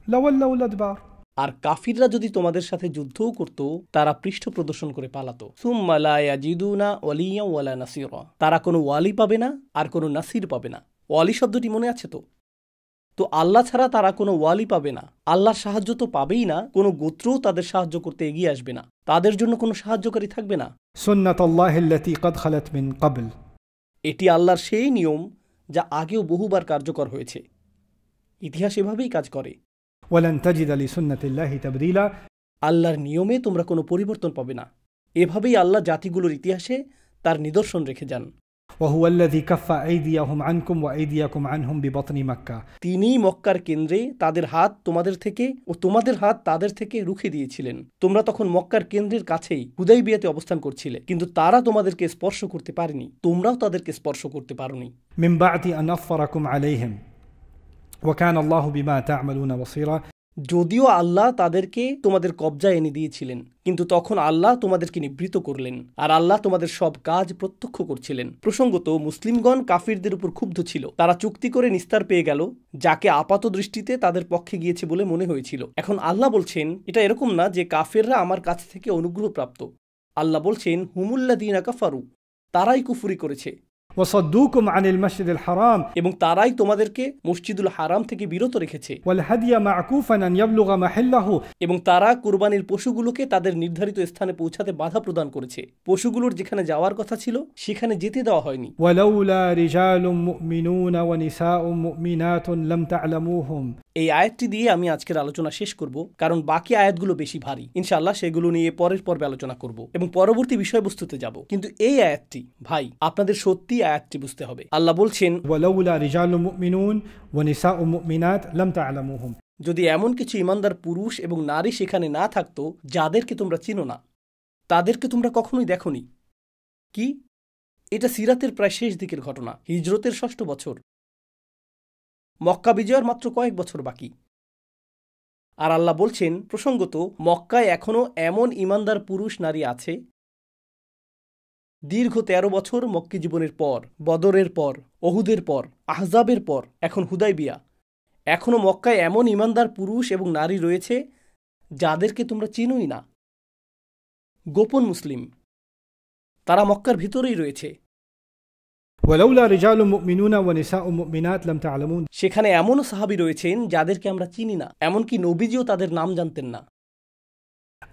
لولوا الأدبار। আর কাফিররা যদি তোমাদের সাথে যুদ্ধও করত, তারা পৃষ্ঠ প্রদর্শন করে পালাতো। সুম্মা লা ইয়াজিদুনা ওয়ালিয়া ওয়ালা নাসিরা। তারা কোনো ওয়ালি পাবে না আর কোনো নাসির পাবে না। ওয়ালি শব্দটি মনে আছে তো? তো আল্লাহ ছাড়া তারা কোনো ওয়ালি পাবে না, আল্লাহর সাহায্য তো পাবেই না, কোনো গোত্রও তাদের সাহায্য করতে এগিয়ে আসবে না, তাদের জন্য কোনো সাহায্যকারী থাকবে না। سنة الله التي قد خلت من قبل। এটি আল্লাহর সেই নিয়ম যা আগেও বহুবার কার্যকর হয়েছে। ইতিহাস এভাবেই কাজ করে। ولن تجد لسنة الله تبديلا। আল্লাহর নিয়মে তোমরা কোনো পরিবর্তন পাবে না। এভাবেই আল্লাহ জাতিগুলোর ইতিহাসে তার নিদর্শন রেখে যান। وهو الذي كف أيديهم عنكم وأيديكم عنهم ببطن مكة। তিনিই মক্কার কেন্দ্রে তাদের হাত তোমাদের থেকে ও তোমাদের হাত তাদের থেকে রুখে দিয়েছিলেন। তোমরা তখন মক্কার কেন্দ্রের কাছেই হুদাইবিয়াতে অবস্থান করছিলে, কিন্তু তারা তোমাদেরকে স্পর্শ করতে পারেনি, তোমরাও তাদেরকে স্পর্শ করতে পারোনি। من بعد أن أظفركم عليهم وكان الله بما تعملون بصيرا। যদিও আল্লাহ তাদেরকে তোমাদের কবজায় এনে দিয়েছিলেন, কিন্তু তখন আল্লাহ তোমাদেরকে নিবৃত করলেন, আর আল্লাহ তোমাদের সব কাজ প্রত্যক্ষ করছিলেন। প্রসঙ্গত, মুসলিমগণ কাফিরদের উপর ক্ষুব্ধ ছিল। তারা চুক্তি করে নিস্তার পেয়ে গেল, যাকে আপাত দৃষ্টিতে তাদের পক্ষে গিয়েছে বলে মনে হয়েছিল। এখন আল্লাহ বলছেন, এটা এরকম না যে কাফেররা আমার কাছ থেকে অনুগ্রহপ্রাপ্ত। আল্লাহ বলছেন, হুমুল্লাযীনা কাফারু, তারাই কুফরি করেছে, وصدوكم عن المسجد الحرام এবং তারাই তোমাদেরকে মসজিদুল হারাম থেকে বিরত রেখেছে, والهدي معكوفا أن يبلغ محله। এবং তারা কুরবানির পশুগুলোকে তাদের নির্ধারিত স্থানে পৌঁছাতে বাধা প্রদান করেছে। পশুগুলোর যেখানে যাওয়ার কথা ছিল সেখানে যেতে দেওয়া হয়নি। ولولا رجال مؤمنون ونساء مؤمنات لم تعلموهم। এই আয়াতটি দিয়ে আমি আজকের আলোচনা শেষ করব, কারণ বাকি আয়াতগুলো বেশি ভারী। ইনশাআল্লাহ সেগুলো নিয়ে পরের পর্বে আলোচনা করব এবং পরবর্তী বিষয়বস্তুতে যাব। কিন্তু এই আয়াতটি, ভাই, আপনাদের সত্যি আয়াতটি বুঝতে হবে। আল্লাহ বলছেন, ولولا رجال مؤمنون ونساء مؤمنات لم تعلموهم। যদি এমন কিছু ইমানদার পুরুষ এবং নারী সেখানে না থাকতো যাদেরকে তোমরা চিনো না, তাদেরকে তোমরা কখনোই দেখোনি। কি? এটা সিরাতের প্রায় শেষ দিকের ঘটনা, হিজরতের ৬ষ্ঠ বছর। মক্কা বিজয়ের মাত্র কয়েক বছর বাকি। আর আল্লাহ বলছেন, প্রসঙ্গত, মক্কায় এখনও এমন ইমানদার পুরুষ নারী আছে। দীর্ঘ ১৩ বছর মক্কি জীবনের পর, বদরের পর, ওহুদের পর, আহজাবের পর, এখন হুদাইবিয়া, এখনও মক্কায় এমন ইমানদার পুরুষ এবং নারী রয়েছে যাদেরকে তোমরা চিনোই না। গোপন মুসলিম, তারা মক্কার ভিতরেই রয়েছে। ولولا رجال مؤمنون ونساء مؤمنات لم تعلمون। সেখানে এমনও সাহাবী রয়েছেন যাদেরকে আমরা চিনি না, এমনকি নবীজিও তাদের নাম জানতেন না।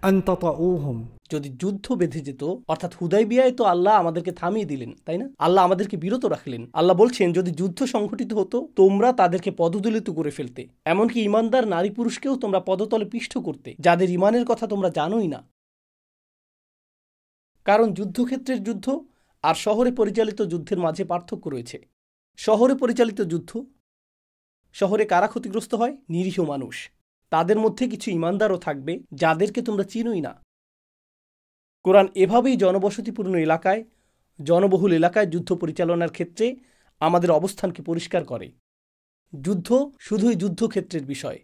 أن تطؤوهم। যদি যুদ্ধ বেঁধে যেত, অর্থাৎ হুদাইবিয়ায় তো আল্লাহ আমাদেরকে থামিয়ে দিলেন, তাই না? আল্লাহ আমাদেরকে বিরত রাখলেন। আল্লাহ বলছেন, যদি যুদ্ধ সংঘটিত হতো, তোমরা তাদেরকে পদদলিত করে ফেলতে, এমনকি ইমানদার নারী পুরুষকেও তোমরা পদতলে পিষ্ট করতে, যাদের ইমানের কথা তোমরা জানোই না। কারণ যুদ্ধক্ষেত্রের যুদ্ধ আর শহরে পরিচালিত যুদ্ধের মাঝে পার্থক্য রয়েছে। শহরে পরিচালিত যুদ্ধ, শহরে কারা ক্ষতিগ্রস্ত হয়? নিরীহ মানুষ। তাদের মধ্যে কিছু ইমানদারও থাকবে যাদেরকে তোমরা চিনোই না। কোরআন এভাবেই জনবসতিপূর্ণ এলাকায়, জনবহুল এলাকায় যুদ্ধ পরিচালনার ক্ষেত্রে আমাদের অবস্থানকে পরিষ্কার করে। যুদ্ধ শুধুই যুদ্ধক্ষেত্রের বিষয়,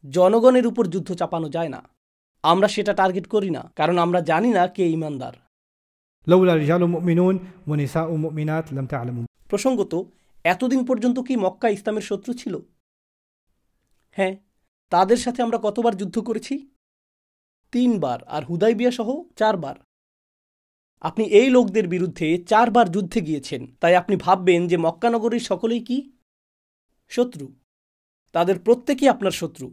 জনগণের উপর যুদ্ধ চাপানো যায় না। আমরা সেটা টার্গেট করি না, কারণ আমরা জানি না কে ইমানদার। لولا رجال مؤمنون ونساء مؤمنات لم تعلمون। প্রসঙ্গত, এতদিন পর্যন্ত কি মক্কা ইসলামের শত্রু ছিল? হ্যাঁ, তাদের সাথে আমরা কতবার যুদ্ধ করেছি? 3 বার, আর হুদাইবিয়া সহ 4 বার। আপনি এই লোকদের বিরুদ্ধে 4 বার যুদ্ধে গিয়েছেন, তাই আপনি ভাববেন যে মক্কা নগরীর সকলেই কি শত্রু? তাদের প্রত্যেকেই আপনার শত্রু।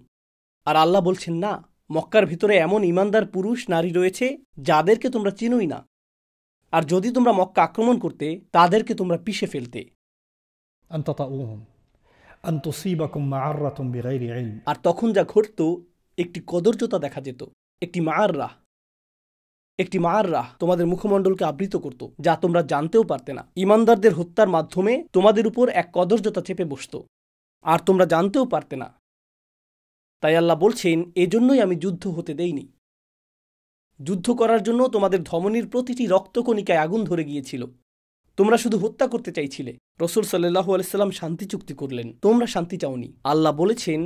আর আল্লাহ বলছেন, না, মক্কার ভিতরে এমন ইমানদার পুরুষ নারী রয়েছে যাদেরকে তোমরা চিনোই না। আর যদি তোমরা মক্কা আক্রমণ করতে, তাদেরকে তোমরা পিষে ফেলতে। أن تطؤوهم أن تصيبكم معرة بغير علم। আর তখন যা ঘটত, একটি কদর্যতা দেখা যেত, একটি মাআররাহ, একটি মাররাহ তোমাদের মুখমণ্ডলকে আবৃত করত, যা তোমরা জানতেও পারতে না। ঈমানদারদের হত্যার মাধ্যমে তোমাদের উপর এক কদর্যতা চেপে বসত, আর তোমরা জানতেও পারতে না। তাই আল্লাহ বলছেন, এজন্যই আমি যুদ্ধ হতে দেইনি। যুদ্ধ করার জন্য তোমাদের ধমনীর প্রতিটি রক্তকণিকায় আগুন ধরে গিয়েছিল। তোমরা শুধু হত্যা করতে চাইছিলে। রাসূল সাল্লাল্লাহু আলাইহি সাল্লাম শান্তি চুক্তি করলেন, তোমরা শান্তি চাওনি। আল্লাহ বলেছেন,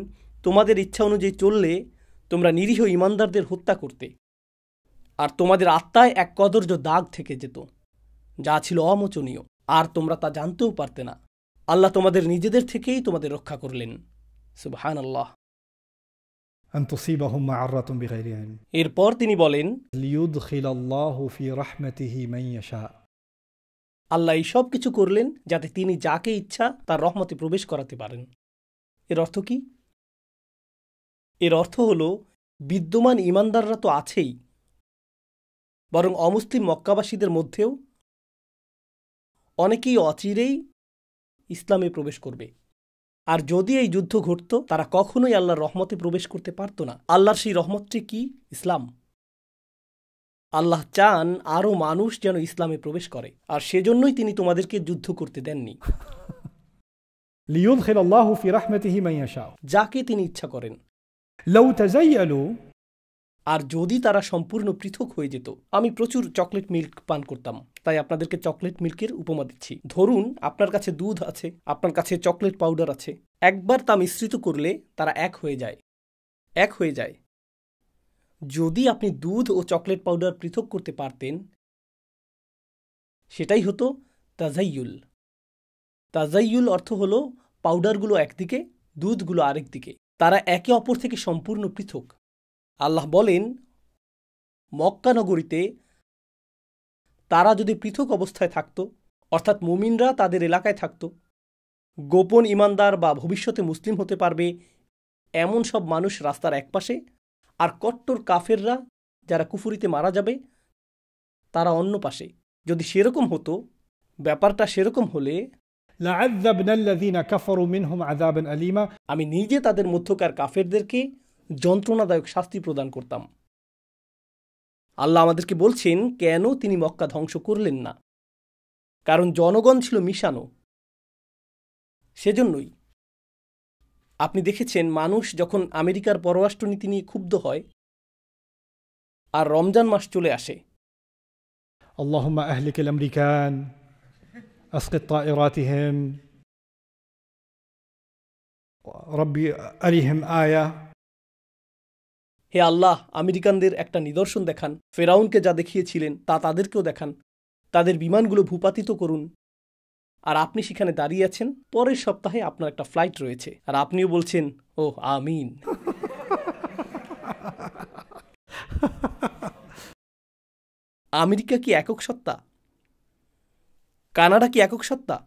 তোমাদের ইচ্ছা অনুযায়ী চললে তোমরা নিরীহ ঈমানদারদের হত্যা করতে, আর তোমাদের আত্মায় এক কদর্য দাগ থেকে যেত, যা ছিল অমোচনীয়, আর তোমরা তা জানতেও পারতে না। আল্লাহ তোমাদের নিজেদের থেকেই তোমাদের রক্ষা করলেন। সুবহানাল্লাহ। أن تصيبهم معرة بغير علم এরপর তিনি বলেন, ليدخل الله في رحمته من يشاء। আল্লাহ এই সব কিছু করলেন যাতে তিনি যাকে ইচ্ছা তার রহমতে প্রবেশ করাতে পারেন। এর অর্থ কি? এর অর্থ হল, বিদ্যমান ঈমানদাররা তো আছেই, বরং অমুসলিম মক্কাবাসীদের মধ্যেও অনেকেই অচিরেই ইসলামে প্রবেশ করবে। আর যদি এই যুদ্ধ ঘটত, তারা কখনোই আল্লাহর রহমতে প্রবেশ করতে পারত না। আল্লাহর সেই রহমতটি কি? ইসলাম। আল্লাহ চান আরও মানুষ যেন ইসলামে প্রবেশ করে, আর সেজন্যই তিনি তোমাদেরকে যুদ্ধ করতে দেননি। ليدخل الله في رحمته من يشاء যাকে তিনি ইচ্ছা করেন। لو تزيلوا আর যদি তারা সম্পূর্ণ পৃথক হয়ে যেত। আমি প্রচুর চকলেট মিল্ক পান করতাম, তাই আপনাদেরকে চকলেট মিল্কের উপমা দিচ্ছি। ধরুন আপনার কাছে দুধ আছে, আপনার কাছে চকলেট পাউডার আছে। একবার তা মিশ্রিত করলে তারা এক হয়ে যায়। যদি আপনি দুধ ও চকলেট পাউডার পৃথক করতে পারতেন, সেটাই হতো তাজাইয়ুল। তাজাইয়ুল অর্থ হল পাউডারগুলো একদিকে, দুধগুলো আরেক দিকে, তারা একে অপর থেকে সম্পূর্ণ পৃথক। আল্লাহ বলেন, মক্কা নগরীতে তারা যদি পৃথক অবস্থায় থাকত, অর্থাৎ মুমিনরা তাদের এলাকায় থাকত, গোপন ঈমানদার বা ভবিষ্যতে মুসলিম হতে পারবে এমন সব মানুষ রাস্তার একপাশে, আর কট্টর কাফেররা যারা কুফরিতে মারা যাবে তারা অন্য পাশে। যদি সেরকম হতো, ব্যাপারটা সেরকম হলে لعذبنا الذين كفروا منهم عذابا أليما আমি নিজে তাদের মধ্যকার কাফেরদেরকে যন্ত্রণাদায়ক শাস্তি প্রদান করতাম। আল্লাহ আমাদেরকে বলছেন কেন তিনি মক্কা ধ্বংস করলেন না, কারণ জনগণ ছিল মিশানো। সেজন্যই আপনি দেখেছেন, মানুষ যখন আমেরিকার পররাষ্ট্রনীতি নিয়ে ক্ষুব্ধ হয় আর রমজান মাস চলে আসে, اللهم أهلك الأمريكان أسقط طائراتهم ربي أريهم آية হে আল্লাহ, আমেরিকানদের একটা নিদর্শন দেখান। ফেরাউনকে যা দেখিয়েছিলেন তা তাদেরকেও দেখান। তাদের বিমানগুলো ভূপাতিত করুন। আর আপনি সেখানে দাঁড়িয়ে আছেন, পরের সপ্তাহে আপনার একটা ফ্লাইট রয়েছে, আর আপনিও বলছেন, ও আমিন। আমেরিকা কি একক সত্তা? কানাডা কি একক সত্তা?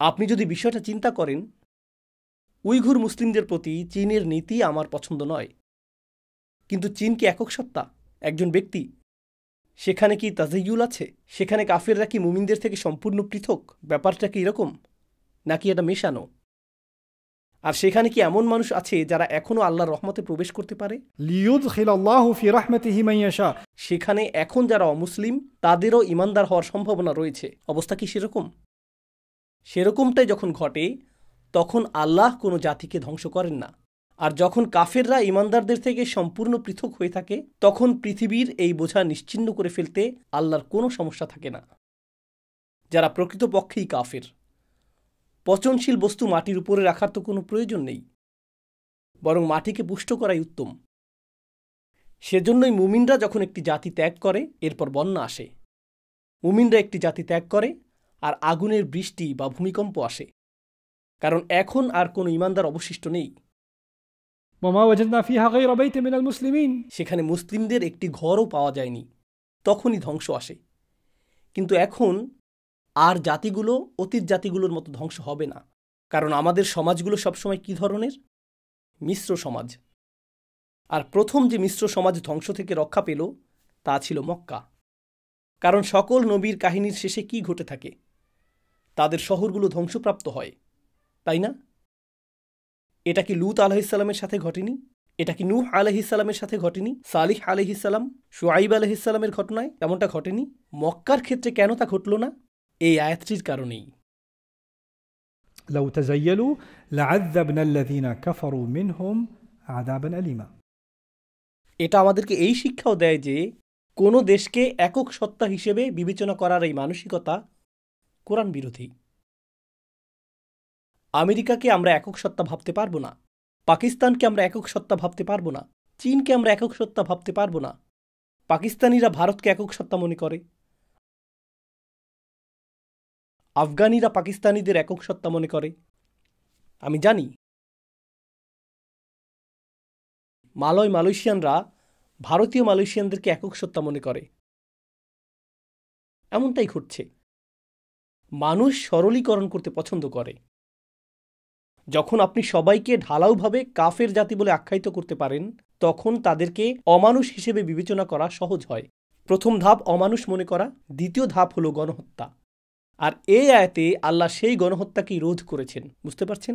আপনি যদি বিষয়টা চিন্তা করেন, উইঘুর মুসলিমদের প্রতি চীনের নীতি আমার পছন্দ নয়, কিন্তু চীন কি একক সত্তা, একজন ব্যক্তি? সেখানে কি তাজাইয়ুল আছে? সেখানে কাফেররা কি মুমিনদের থেকে সম্পূর্ণ পৃথক? ব্যাপারটা কি এরকম, নাকি এটা মেশানো? আর সেখানে কি এমন মানুষ আছে যারা এখনও আল্লাহর রহমতে প্রবেশ করতে পারে? ليدخل الله في رحمته من يشاء সেখানে এখন যারা অমুসলিম তাদেরও ঈমানদার হওয়ার সম্ভাবনা রয়েছে। অবস্থা কি সেরকম? সেরকমটাই যখন ঘটে, তখন আল্লাহ কোনো জাতিকে ধ্বংস করেন না। আর যখন কাফেররা ঈমানদারদের থেকে সম্পূর্ণ পৃথক হয়ে থাকে, তখন পৃথিবীর এই বোঝা নিশ্চিহ্ন করে ফেলতে আল্লাহর কোনো সমস্যা থাকে না। যারা প্রকৃতপক্ষেই কাফের, পচনশীল বস্তু মাটির উপরে রাখার তো কোনো প্রয়োজন নেই, বরং মাটিকে পুষ্ট করাই উত্তম। সেজন্যই মুমিনরা যখন একটি জাতি ত্যাগ করে, এরপর বন্যা আসে। মুমিনরা একটি জাতি ত্যাগ করে আর আগুনের বৃষ্টি বা ভূমিকম্প আসে, কারণ এখন আর কোনো ঈমানদার অবশিষ্ট নেই। وما وجدنا فيها غير بيت من المسلمين সেখানে মুসলিমদের একটি ঘরও পাওয়া যায়নি, তখনই ধ্বংস আসে। কিন্তু এখন আর জাতিগুলো অতীত জাতিগুলোর মতো ধ্বংস হবে না, কারণ আমাদের সমাজগুলো সবসময় কী ধরনের? মিশ্র সমাজ। আর প্রথম যে মিশ্র সমাজ ধ্বংস থেকে রক্ষা পেল তা ছিল মক্কা। কারণ সকল নবীর কাহিনীর শেষে কি ঘটে থাকে? তাদের শহরগুলো ধ্বংসপ্রাপ্ত হয়, তাই না? এটা কি লূত আলাইহিস সালামের সাথে ঘটেনি? এটা কি নূহ আলাইহিসসালামের সাথে ঘটেনি? সালিহ আলাইহিসসালাম, শুআইব আলাইহিসসালামের ঘটনায় তেমনটা ঘটেনি? মক্কার ক্ষেত্রে কেন তা ঘটল না? এই আয়াতটির কারণেই। لو تزيلوا لعذبنا الذين كفروا منهم عذابا أليما। এটা আমাদেরকে এই শিক্ষাও দেয় যে কোনো দেশকে একক সত্তা হিসেবে বিবেচনা করার এই মানসিকতা কোরআন বিরোধী। আমেরিকাকে আমরা একক সত্তা ভাবতে পারবো না, পাকিস্তানকে আমরা একক সত্তা ভাবতে পারবো না, চীনকে আমরা একক সত্তা ভাবতে পারবো না। পাকিস্তানিরা ভারতকে একক সত্তা মনে করে, আফগানিরা পাকিস্তানিদের একক সত্তা মনে করে। আমি জানি মালয়েশিয়ানরা ভারতীয় মালয়েশিয়ানদেরকে একক সত্তা মনে করে। এমনটাই ঘটছে। মানুষ সরলীকরণ করতে পছন্দ করে। যখন আপনি সবাইকে ঢালাওভাবে কাফের জাতি বলে আখ্যায়িত করতে পারেন, তখন তাদেরকে অমানুষ হিসেবে বিবেচনা করা সহজ হয়। প্রথম ধাপ অমানুষ মনে করা, দ্বিতীয় ধাপ হলো গণহত্যা। আর এই আয়াতে আল্লাহ সেই গণহত্যাকেই রোধ করেছেন। বুঝতে পারছেন?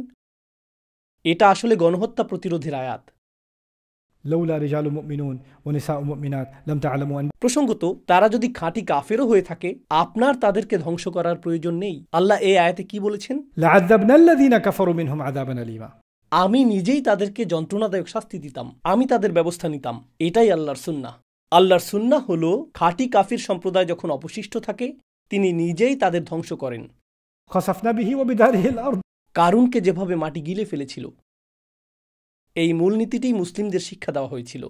এটা আসলে গণহত্যা প্রতিরোধের আয়াত। لولا رجال مؤمنون ونساء مؤمنات لم تعلموا أن প্রসঙ্গত, তারা যদি খাঁটি কাফেরও হয়ে থাকে, আপনার তাদেরকে ধ্বংস করার প্রয়োজন নেই। আল্লাহ এই আয়াতে কি বলেছেন? لعذبنا الذين كفروا منهم عذابا أليما। আমি নিজেই তাদেরকে যন্ত্রণাদায়ক শাস্তি দিতাম, আমি তাদের ব্যবস্থা নিতাম। এটাই আল্লাহর সুন্নাহ। আল্লাহর সুন্নাহ হলো খাঁটি কাফির সম্প্রদায় যখন অবশিষ্ট থাকে, তিনি নিজেই তাদের ধ্বংস করেন। خسفنا به وبداره الأرض। কারুনকে যেভাবে মাটি গিলে ফেলেছিল, এই মূলনীতিটিই মুসলিমদের শিক্ষা দেওয়া হয়েছিল।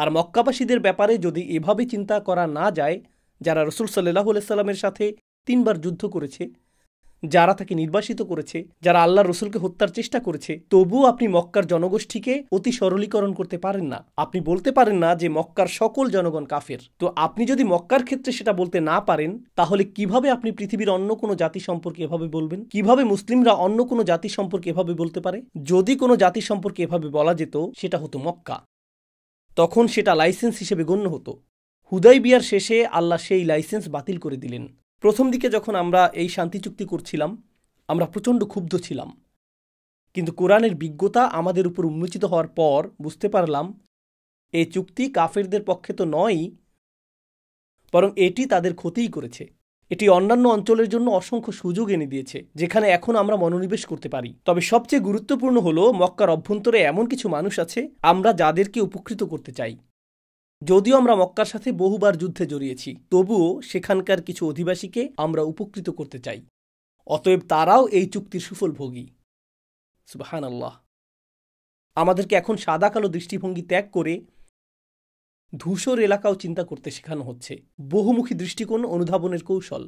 আর মক্কাবাসীদের ব্যাপারে যদি এভাবে চিন্তা করা না যায়, যারা রসুল সাল্লাল্লাহু আলাইহি সাল্লামের সাথে 3 বার যুদ্ধ করেছে, যারা তাকে নির্বাসিত করেছে, যারা আল্লাহর রসুলকে হত্যার চেষ্টা করেছে, তবুও আপনি মক্কার জনগোষ্ঠীকে অতি সরলীকরণ করতে পারেন না। আপনি বলতে পারেন না যে মক্কার সকল জনগণ কাফের। তো আপনি যদি মক্কার ক্ষেত্রে সেটা বলতে না পারেন, তাহলে কিভাবে আপনি পৃথিবীর অন্য কোনো জাতি সম্পর্কে এভাবে বলবেন? কিভাবে মুসলিমরা অন্য কোনো জাতি সম্পর্কে এভাবে বলতে পারে? যদি কোনো জাতি সম্পর্কে এভাবে বলা যেত, সেটা হতো মক্কা। তখন সেটা লাইসেন্স হিসেবে গণ্য হতো। হুদাইবিয়ার শেষে আল্লাহ সেই লাইসেন্স বাতিল করে দিলেন। প্রথম দিকে যখন আমরা এই শান্তি চুক্তি করছিলাম, আমরা প্রচণ্ড ক্ষুব্ধ ছিলাম। কিন্তু কোরআনের বিজ্ঞতা আমাদের উপর উন্মোচিত হওয়ার পর বুঝতে পারলাম, এই চুক্তি কাফেরদের পক্ষে তো নয়ই, বরং এটি তাদের ক্ষতিই করেছে। এটি অন্যান্য অঞ্চলের জন্য অসংখ্য সুযোগ এনে দিয়েছে, যেখানে এখন আমরা মনোনিবেশ করতে পারি। তবে সবচেয়ে গুরুত্বপূর্ণ হলো, মক্কার অভ্যন্তরে এমন কিছু মানুষ আছে আমরা যাদেরকে উপকৃত করতে চাই। যদিও আমরা মক্কার সাথে বহুবার যুদ্ধে জড়িয়েছি, তবুও সেখানকার কিছু অধিবাসীকে আমরা উপকৃত করতে চাই। অতএব তারাও এই চুক্তির সুফল ভোগী। সুবহানাল্লাহ। আমাদেরকে এখন সাদা কালো দৃষ্টিভঙ্গি ত্যাগ করে ধূসর এলাকাও চিন্তা করতে শেখানো হচ্ছে। বহুমুখী দৃষ্টিকোণ অনুধাবনের কৌশল।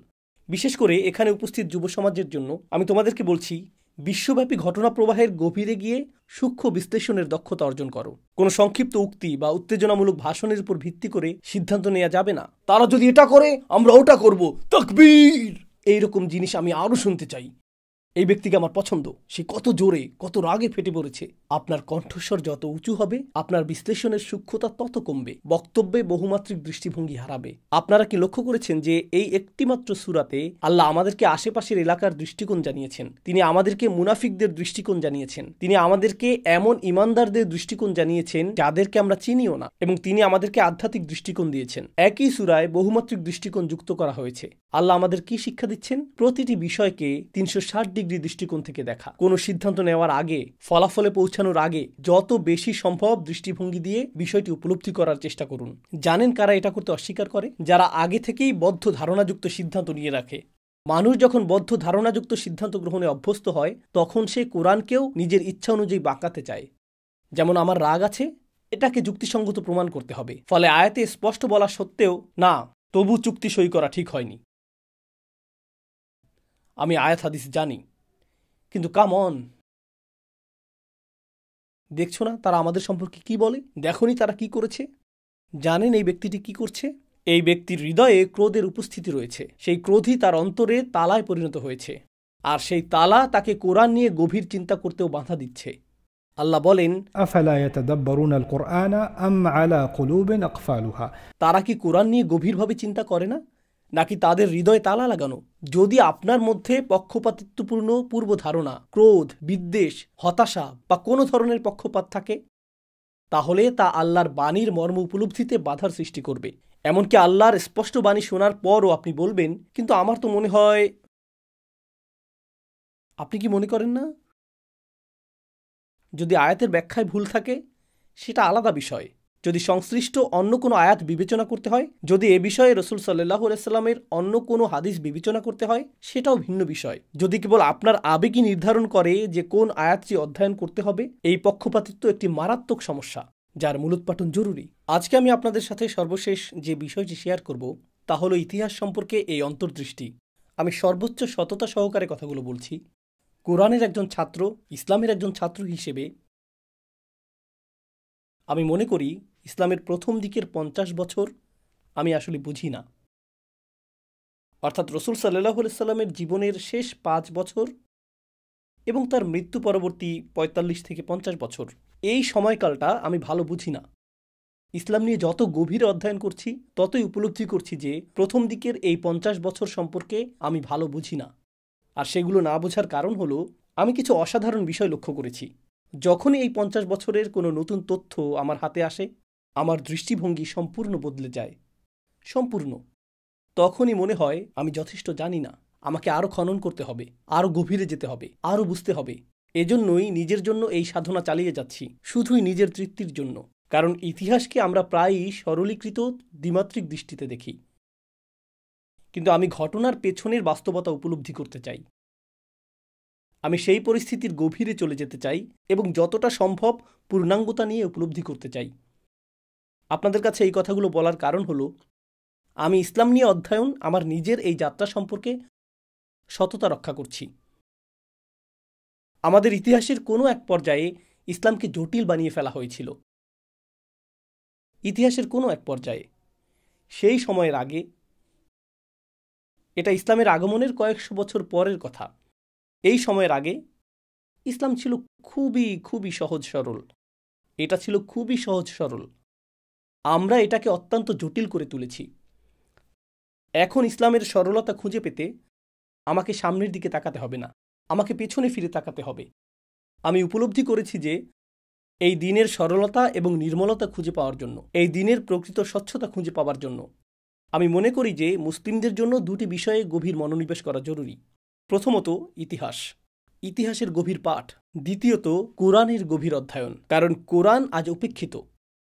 বিশেষ করে এখানে উপস্থিত যুব সমাজের জন্য আমি তোমাদেরকে বলছি, বিশ্বব্যাপী ঘটনা প্রবাহের গভীরে গিয়ে সূক্ষ্ম বিশ্লেষণের দক্ষতা অর্জন করো। কোনো সংক্ষিপ্ত উক্তি বা উত্তেজনামূলক ভাষণের উপর ভিত্তি করে সিদ্ধান্ত নেওয়া যাবে না। তারা যদি এটা করে, আমরা ওটা করব, তাকবীর! এইরকম জিনিস আমি আরও শুনতে চাই। এই ব্যক্তিকে আমার পছন্দ, সে কত জোরে, কত রাগে ফেটে পড়েছে। আপনার কণ্ঠস্বর যত উঁচু হবে, আপনার বিশ্লেষণের সূক্ষ্মতা তত কমবে, বক্তব্যে বহুমাত্রিক দৃষ্টিভঙ্গি হারাবে। আপনারা কি লক্ষ্য করেছেন যে এই একটিমাত্র সূরাতে আল্লাহ আমাদেরকে আশেপাশের এলাকার দৃষ্টিকোণ জানিয়েছেন, তিনি আমাদেরকে মুনাফিকদের দৃষ্টিকোণ জানিয়েছেন, তিনি আমাদেরকে এমন ইমানদারদের দৃষ্টিকোণ জানিয়েছেন যাদেরকে আমরা চিনিও না, এবং তিনি আমাদেরকে আধ্যাত্মিক দৃষ্টিকোণ দিয়েছেন। একই সূরায় বহুমাত্রিক দৃষ্টিকোণ যুক্ত করা হয়েছে। আল্লাহ আমাদের কি শিক্ষা দিচ্ছেন? প্রতিটি বিষয়কে 360 ডিগ্রি দৃষ্টিকোণ থেকে দেখা। কোনো সিদ্ধান্ত নেওয়ার আগে, ফলাফলে পৌঁছানোর আগে যত বেশি সম্ভব দৃষ্টিভঙ্গি দিয়ে বিষয়টি উপলব্ধি করার চেষ্টা করুন। জানেন কারা এটা করতে অস্বীকার করে? যারা আগে থেকেই বদ্ধ ধারণাযুক্ত সিদ্ধান্ত নিয়ে রাখে। মানুষ যখন বদ্ধ ধারণাযুক্ত সিদ্ধান্ত গ্রহণে অভ্যস্ত হয়, তখন সে কোরআনকেও নিজের ইচ্ছা অনুযায়ী বাঁকাতে চায়। যেমন আমার রাগ আছে, এটাকে যুক্তিসঙ্গত প্রমাণ করতে হবে। ফলে আয়াতে স্পষ্ট বলা সত্ত্বেও না, তবু চুক্তি সই করা ঠিক হয়নি। আমি আয়াত হাদিস জানি, কিন্তু কাম অন, দেখছো না তারা আমাদের সম্পর্কে কি বলে? দেখোনি তারা কি করেছে? জানেন এই ব্যক্তিটি কি করছে? এই ব্যক্তির হৃদয়ে ক্রোধের উপস্থিতি রয়েছে। সেই ক্রোধই তার অন্তরে তালায় পরিণত হয়েছে, আর সেই তালা তাকে কোরআন নিয়ে গভীর চিন্তা করতেও বাধা দিচ্ছে। আল্লাহ বলেন, আফালা ইয়াতাদাব্বারুনা আল কুরআন আম আলা কুলুবিন আকফালুহা। তারা কি কোরআন নিয়ে গভীরভাবে চিন্তা করে না, নাকি তাদের হৃদয়ে তালা লাগানো? যদি আপনার মধ্যে পক্ষপাতিত্বপূর্ণ পূর্ব ধারণা, ক্রোধ, বিদ্বেষ, হতাশা বা কোনো ধরনের পক্ষপাত থাকে, তাহলে তা আল্লাহর বাণীর মর্ম উপলব্ধিতে বাধার সৃষ্টি করবে। এমনকি আল্লাহর স্পষ্ট বাণী শোনার পরও আপনি বলবেন, কিন্তু আমার তো মনে হয়। আপনি কি মনে করেন না? যদি আয়াতের ব্যাখ্যায় ভুল থাকে সেটা আলাদা বিষয়। যদি সংশ্লিষ্ট অন্য কোনো আয়াত বিবেচনা করতে হয়, যদি এ বিষয়ে রাসূল সাল্লাল্লাহু আলাইহি সাল্লামের অন্য কোনো হাদিস বিবেচনা করতে হয়, সেটাও ভিন্ন বিষয়। যদি কেবল আপনার আবেগই নির্ধারণ করে যে কোন আয়াতটি অধ্যয়ন করতে হবে, এই পক্ষপাতিত্ব একটি মারাত্মক সমস্যা, যার মূলোৎপাটন জরুরি। আজকে আমি আপনাদের সাথে সর্বশেষ যে বিষয়টি শেয়ার করব তা হলো ইতিহাস সম্পর্কে এই অন্তর্দৃষ্টি। আমি সর্বোচ্চ সততা সহকারে কথাগুলো বলছি। কোরআনের একজন ছাত্র, ইসলামের একজন ছাত্র হিসেবে আমি মনে করি ইসলামের প্রথম দিকের ৫০ বছর আমি আসলে বুঝি না, অর্থাৎ রাসূল সাল্লাল্লাহু আলাইহি সাল্লামের জীবনের শেষ ৫ বছর এবং তার মৃত্যু পরবর্তী ৪৫ থেকে ৫০ বছর, এই সময়কালটা আমি ভালো বুঝি না। ইসলাম নিয়ে যত গভীরে অধ্যয়ন করছি ততই উপলব্ধি করছি যে প্রথম দিকের এই ৫০ বছর সম্পর্কে আমি ভালো বুঝি না। আর সেগুলো না বোঝার কারণ হলো আমি কিছু অসাধারণ বিষয় লক্ষ্য করেছি। যখনই এই ৫০ বছরের কোনো নতুন তথ্য আমার হাতে আসে, আমার দৃষ্টিভঙ্গি সম্পূর্ণ বদলে যায়, সম্পূর্ণ। তখনই মনে হয় আমি যথেষ্ট জানি না, আমাকে আরও খনন করতে হবে, আরও গভীরে যেতে হবে, আরও বুঝতে হবে। এজন্যই নিজের জন্য এই সাধনা চালিয়ে যাচ্ছি, শুধুই নিজের তৃপ্তির জন্য। কারণ ইতিহাসকে আমরা প্রায়ই সরলীকৃত দ্বিমাত্রিক দৃষ্টিতে দেখি, কিন্তু আমি ঘটনার পেছনের বাস্তবতা উপলব্ধি করতে চাই। আমি সেই পরিস্থিতির গভীরে চলে যেতে চাই এবং যতটা সম্ভব পূর্ণাঙ্গতা নিয়ে উপলব্ধি করতে চাই। আপনাদের কাছে এই কথাগুলো বলার কারণ হলো আমি ইসলাম নিয়ে অধ্যয়ন, আমার নিজের এই যাত্রা সম্পর্কে সততা রক্ষা করছি। আমাদের ইতিহাসের কোনো এক পর্যায়ে ইসলামকে জটিল বানিয়ে ফেলা হয়েছিল। ইতিহাসের কোনো এক পর্যায়ে, সেই সময়ের আগে, এটা ইসলামের আগমনের কয়েকশো বছর পরের কথা, এই সময়ের আগে ইসলাম ছিল খুবই সহজ সরল। এটা ছিল খুবই সহজ সরল। আমরা এটাকে অত্যন্ত জটিল করে তুলেছি। এখন ইসলামের সরলতা খুঁজে পেতে আমাকে সামনের দিকে তাকাতে হবে না, আমাকে পেছনে ফিরে তাকাতে হবে। আমি উপলব্ধি করেছি যে এই দিনের সরলতা এবং নির্মলতা খুঁজে পাওয়ার জন্য, এই দিনের প্রকৃত স্বচ্ছতা খুঁজে পাওয়ার জন্য আমি মনে করি যে মুসলিমদের জন্য দুটি বিষয়ে গভীর মনোনিবেশ করা জরুরি। প্রথমত ইতিহাস, ইতিহাসের গভীর পাঠ। দ্বিতীয়ত কোরআনের গভীর অধ্যয়ন, কারণ কোরআন আজ উপেক্ষিত।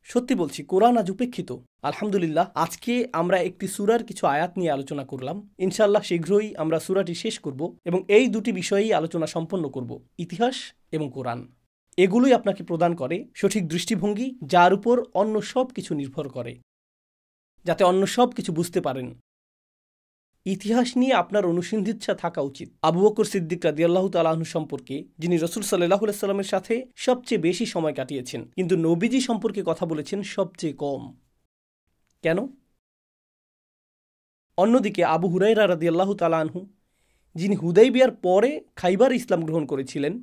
সত্যি বলছি, কোরআন আজ উপেক্ষিত। আলহামদুলিল্লাহ, আজকে আমরা একটি সূরার কিছু আয়াত নিয়ে আলোচনা করলাম। ইনশাআল্লাহ শীঘ্রই আমরা সূরাটি শেষ করব এবং এই দুটি বিষয়েই আলোচনা সম্পন্ন করব, ইতিহাস এবং কোরআন। এগুলোই আপনাকে প্রদান করে সঠিক দৃষ্টিভঙ্গি, যার উপর অন্য সব কিছু নির্ভর করে, যাতে অন্য সব কিছু বুঝতে পারেন। ইতিহাস নিয়ে আপনার অনুসন্ধিৎসা থাকা উচিত। আবু বকর সিদ্দিক রাদিয়াল্লাহু তাআলা আনহু সম্পর্কে, যিনি রাসূল সাল্লাল্লাহু আলাইহি সাল্লামের সাথে সবচেয়ে বেশি সময় কাটিয়েছেন, কিন্তু নবীজি সম্পর্কে কথা বলেছেন সবচেয়ে কম। কেন? অন্যদিকে আবু হুরায়রা রাদিয়াল্লাহু তাআলা আনহু, যিনি হুদাইবিয়ার পরে খাইবার ইসলাম গ্রহণ করেছিলেন,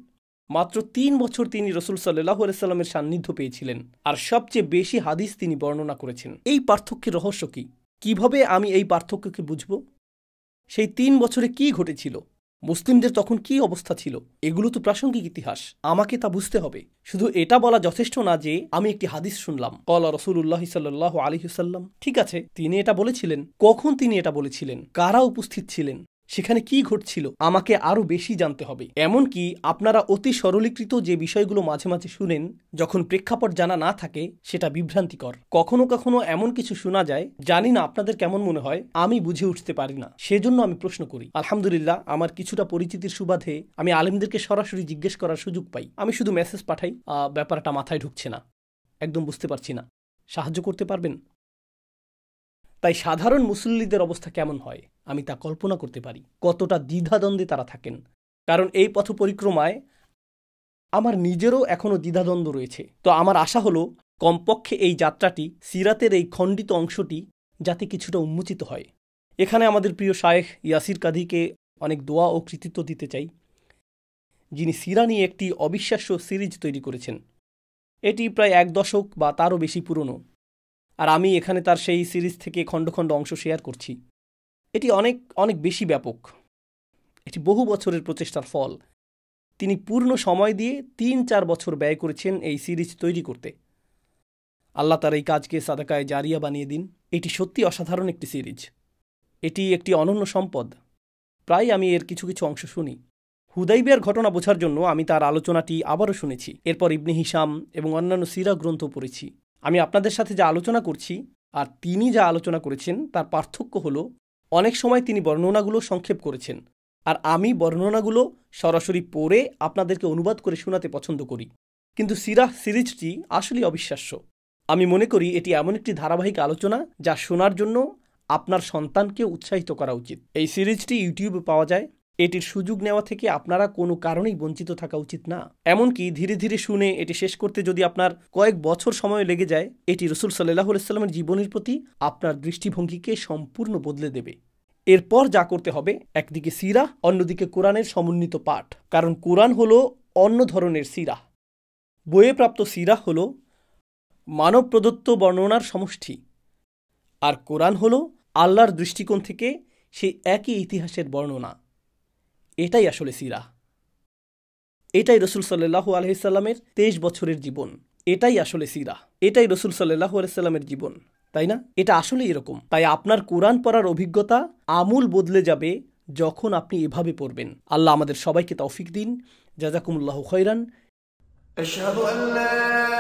মাত্র ৩ বছর তিনি রাসূল সাল্লাল্লাহু আলাইহি সাল্লামের সান্নিধ্য পেয়েছিলেন, আর সবচেয়ে বেশি হাদিস তিনি বর্ণনা করেছেন। এই পার্থক্যের রহস্য কি? কিভাবে আমি এই পার্থক্যকে বুঝব? সেই ৩ বছরে কি ঘটেছিল? মুসলিমদের তখন কি অবস্থা ছিল? এগুলো তো প্রাসঙ্গিক ইতিহাস, আমাকে তা বুঝতে হবে। শুধু এটা বলা যথেষ্ট না যে আমি একটি হাদিস শুনলাম, ক্বালা রাসূলুল্লাহ সাল্লাল্লাহু আলাইহি ওয়াসাল্লাম। ঠিক আছে, তিনি এটা বলেছিলেন, কখন তিনি এটা বলেছিলেন, কারা উপস্থিত ছিলেন, সেখানে কি ঘটছিল, আমাকে আরও বেশি জানতে হবে। এমনকি আপনারা অতি সরলীকৃত যে বিষয়গুলো মাঝে মাঝে শুনেন, যখন প্রেক্ষাপট জানা না থাকে, সেটা বিভ্রান্তিকর। কখনো কখনো এমন কিছু শোনা যায়, জানি না আপনাদের কেমন মনে হয়, আমি বুঝে উঠতে পারি না, সেজন্য আমি প্রশ্ন করি। আলহামদুলিল্লাহ, আমার কিছুটা পরিচিতির সুবাদে আমি আলেমদেরকে সরাসরি জিজ্ঞেস করার সুযোগ পাই। আমি শুধু মেসেজ পাঠাই, ব্যাপারটা মাথায় ঢুকছে না, একদম বুঝতে পারছি না, সাহায্য করতে পারবেন? তাই সাধারণ মুসল্লিদের অবস্থা কেমন হয় আমি তা কল্পনা করতে পারি, কতটা দ্বিধাদ্বন্দ্বে তারা থাকেন। কারণ এই পথ পরিক্রমায় আমার নিজেরও এখনও দ্বিধাদ্বন্দ্ব রয়েছে। তো আমার আশা হলো কমপক্ষে এই যাত্রাটি, সিরাতের এই খণ্ডিত অংশটি যাতে কিছুটা উন্মোচিত হয়। এখানে আমাদের প্রিয় শায়েখ ইয়াসির কাদিকে অনেক দোয়া ও কৃতিত্ব দিতে চাই, যিনি সিরা নিয়ে একটি অবিশ্বাস্য সিরিজ তৈরি করেছেন। এটি প্রায় ১ দশক বা তারও বেশি পুরনো, আর আমি এখানে তার সেই সিরিজ থেকে খণ্ড খণ্ড অংশ শেয়ার করছি। এটি অনেক অনেক বেশি ব্যাপক, এটি বহু বছরের প্রচেষ্টার ফল। তিনি পূর্ণ সময় দিয়ে ৩-৪ বছর ব্যয় করেছেন এই সিরিজ তৈরি করতে। আল্লাহ তার এই কাজকে সাদাকায়ে জারিয়া বানিয়ে দিন। এটি সত্যি অসাধারণ একটি সিরিজ। এটি একটি অনন্য সম্পদ। প্রায় আমি এর কিছু কিছু অংশ শুনি। হুদাইবিয়ার ঘটনা বোঝার জন্য আমি তার আলোচনাটি আবারও শুনেছি। এরপর ইবনে হিশাম এবং অন্যান্য সিরা গ্রন্থ পড়েছি। আমি আপনাদের সাথে যা আলোচনা করছি আর তিনি যা আলোচনা করেছেন তার পার্থক্য হলো অনেক সময় তিনি বর্ণনাগুলো সংক্ষেপ করেছেন, আর আমি বর্ণনাগুলো সরাসরি পড়ে আপনাদেরকে অনুবাদ করে শোনাতে পছন্দ করি। কিন্তু সিরাহ সিরিজটি আসলে অবিশ্বাস্য। আমি মনে করি এটি এমন একটি ধারাবাহিক আলোচনা যা শোনার জন্য আপনার সন্তানকে উৎসাহিত করা উচিত। এই সিরিজটি ইউটিউবে পাওয়া যায়। এটির সুযোগ নেওয়া থেকে আপনারা কোনো কারণেই বঞ্চিত থাকা উচিত না। এমনকি ধীরে ধীরে শুনে এটি শেষ করতে যদি আপনার কয়েক বছর সময় লেগে যায়, এটি রাসূল সাল্লাল্লাহু আলাইহি ওয়াসাল্লামের জীবনের প্রতি আপনার দৃষ্টিভঙ্গিকে সম্পূর্ণ বদলে দেবে। এরপর যা করতে হবে, একদিকে সিরাহ, অন্যদিকে কোরআনের সমন্বিত পাঠ। কারণ কোরআন হলো অন্য ধরনের সিরাহ। বইয়ে প্রাপ্ত সিরাহ হলো মানব প্রদত্ত বর্ণনার সমষ্টি, আর কোরআন হলো আল্লাহর দৃষ্টিকোণ থেকে সেই একই ইতিহাসের বর্ণনা। এটাই আসলে সিরাহ। এটাই রাসূল সাল্লাল্লাহু আলাইহি সাল্লামের 23 বছরের জীবন। এটাই আসলে সিরাহ। এটাই রাসূল সাল্লাল্লাহু আলাইহি সাল্লামের জীবন, তাই না? এটা আসলে এরকম। তাই আপনার কোরআন পড়ার অভিজ্ঞতা আমূল বদলে যাবে যখন আপনি এভাবে পড়বেন। আল্লাহ আমাদের সবাইকে তৌফিক দিন। জাযাকুমুল্লাহু খাইরান। أشهد أن لا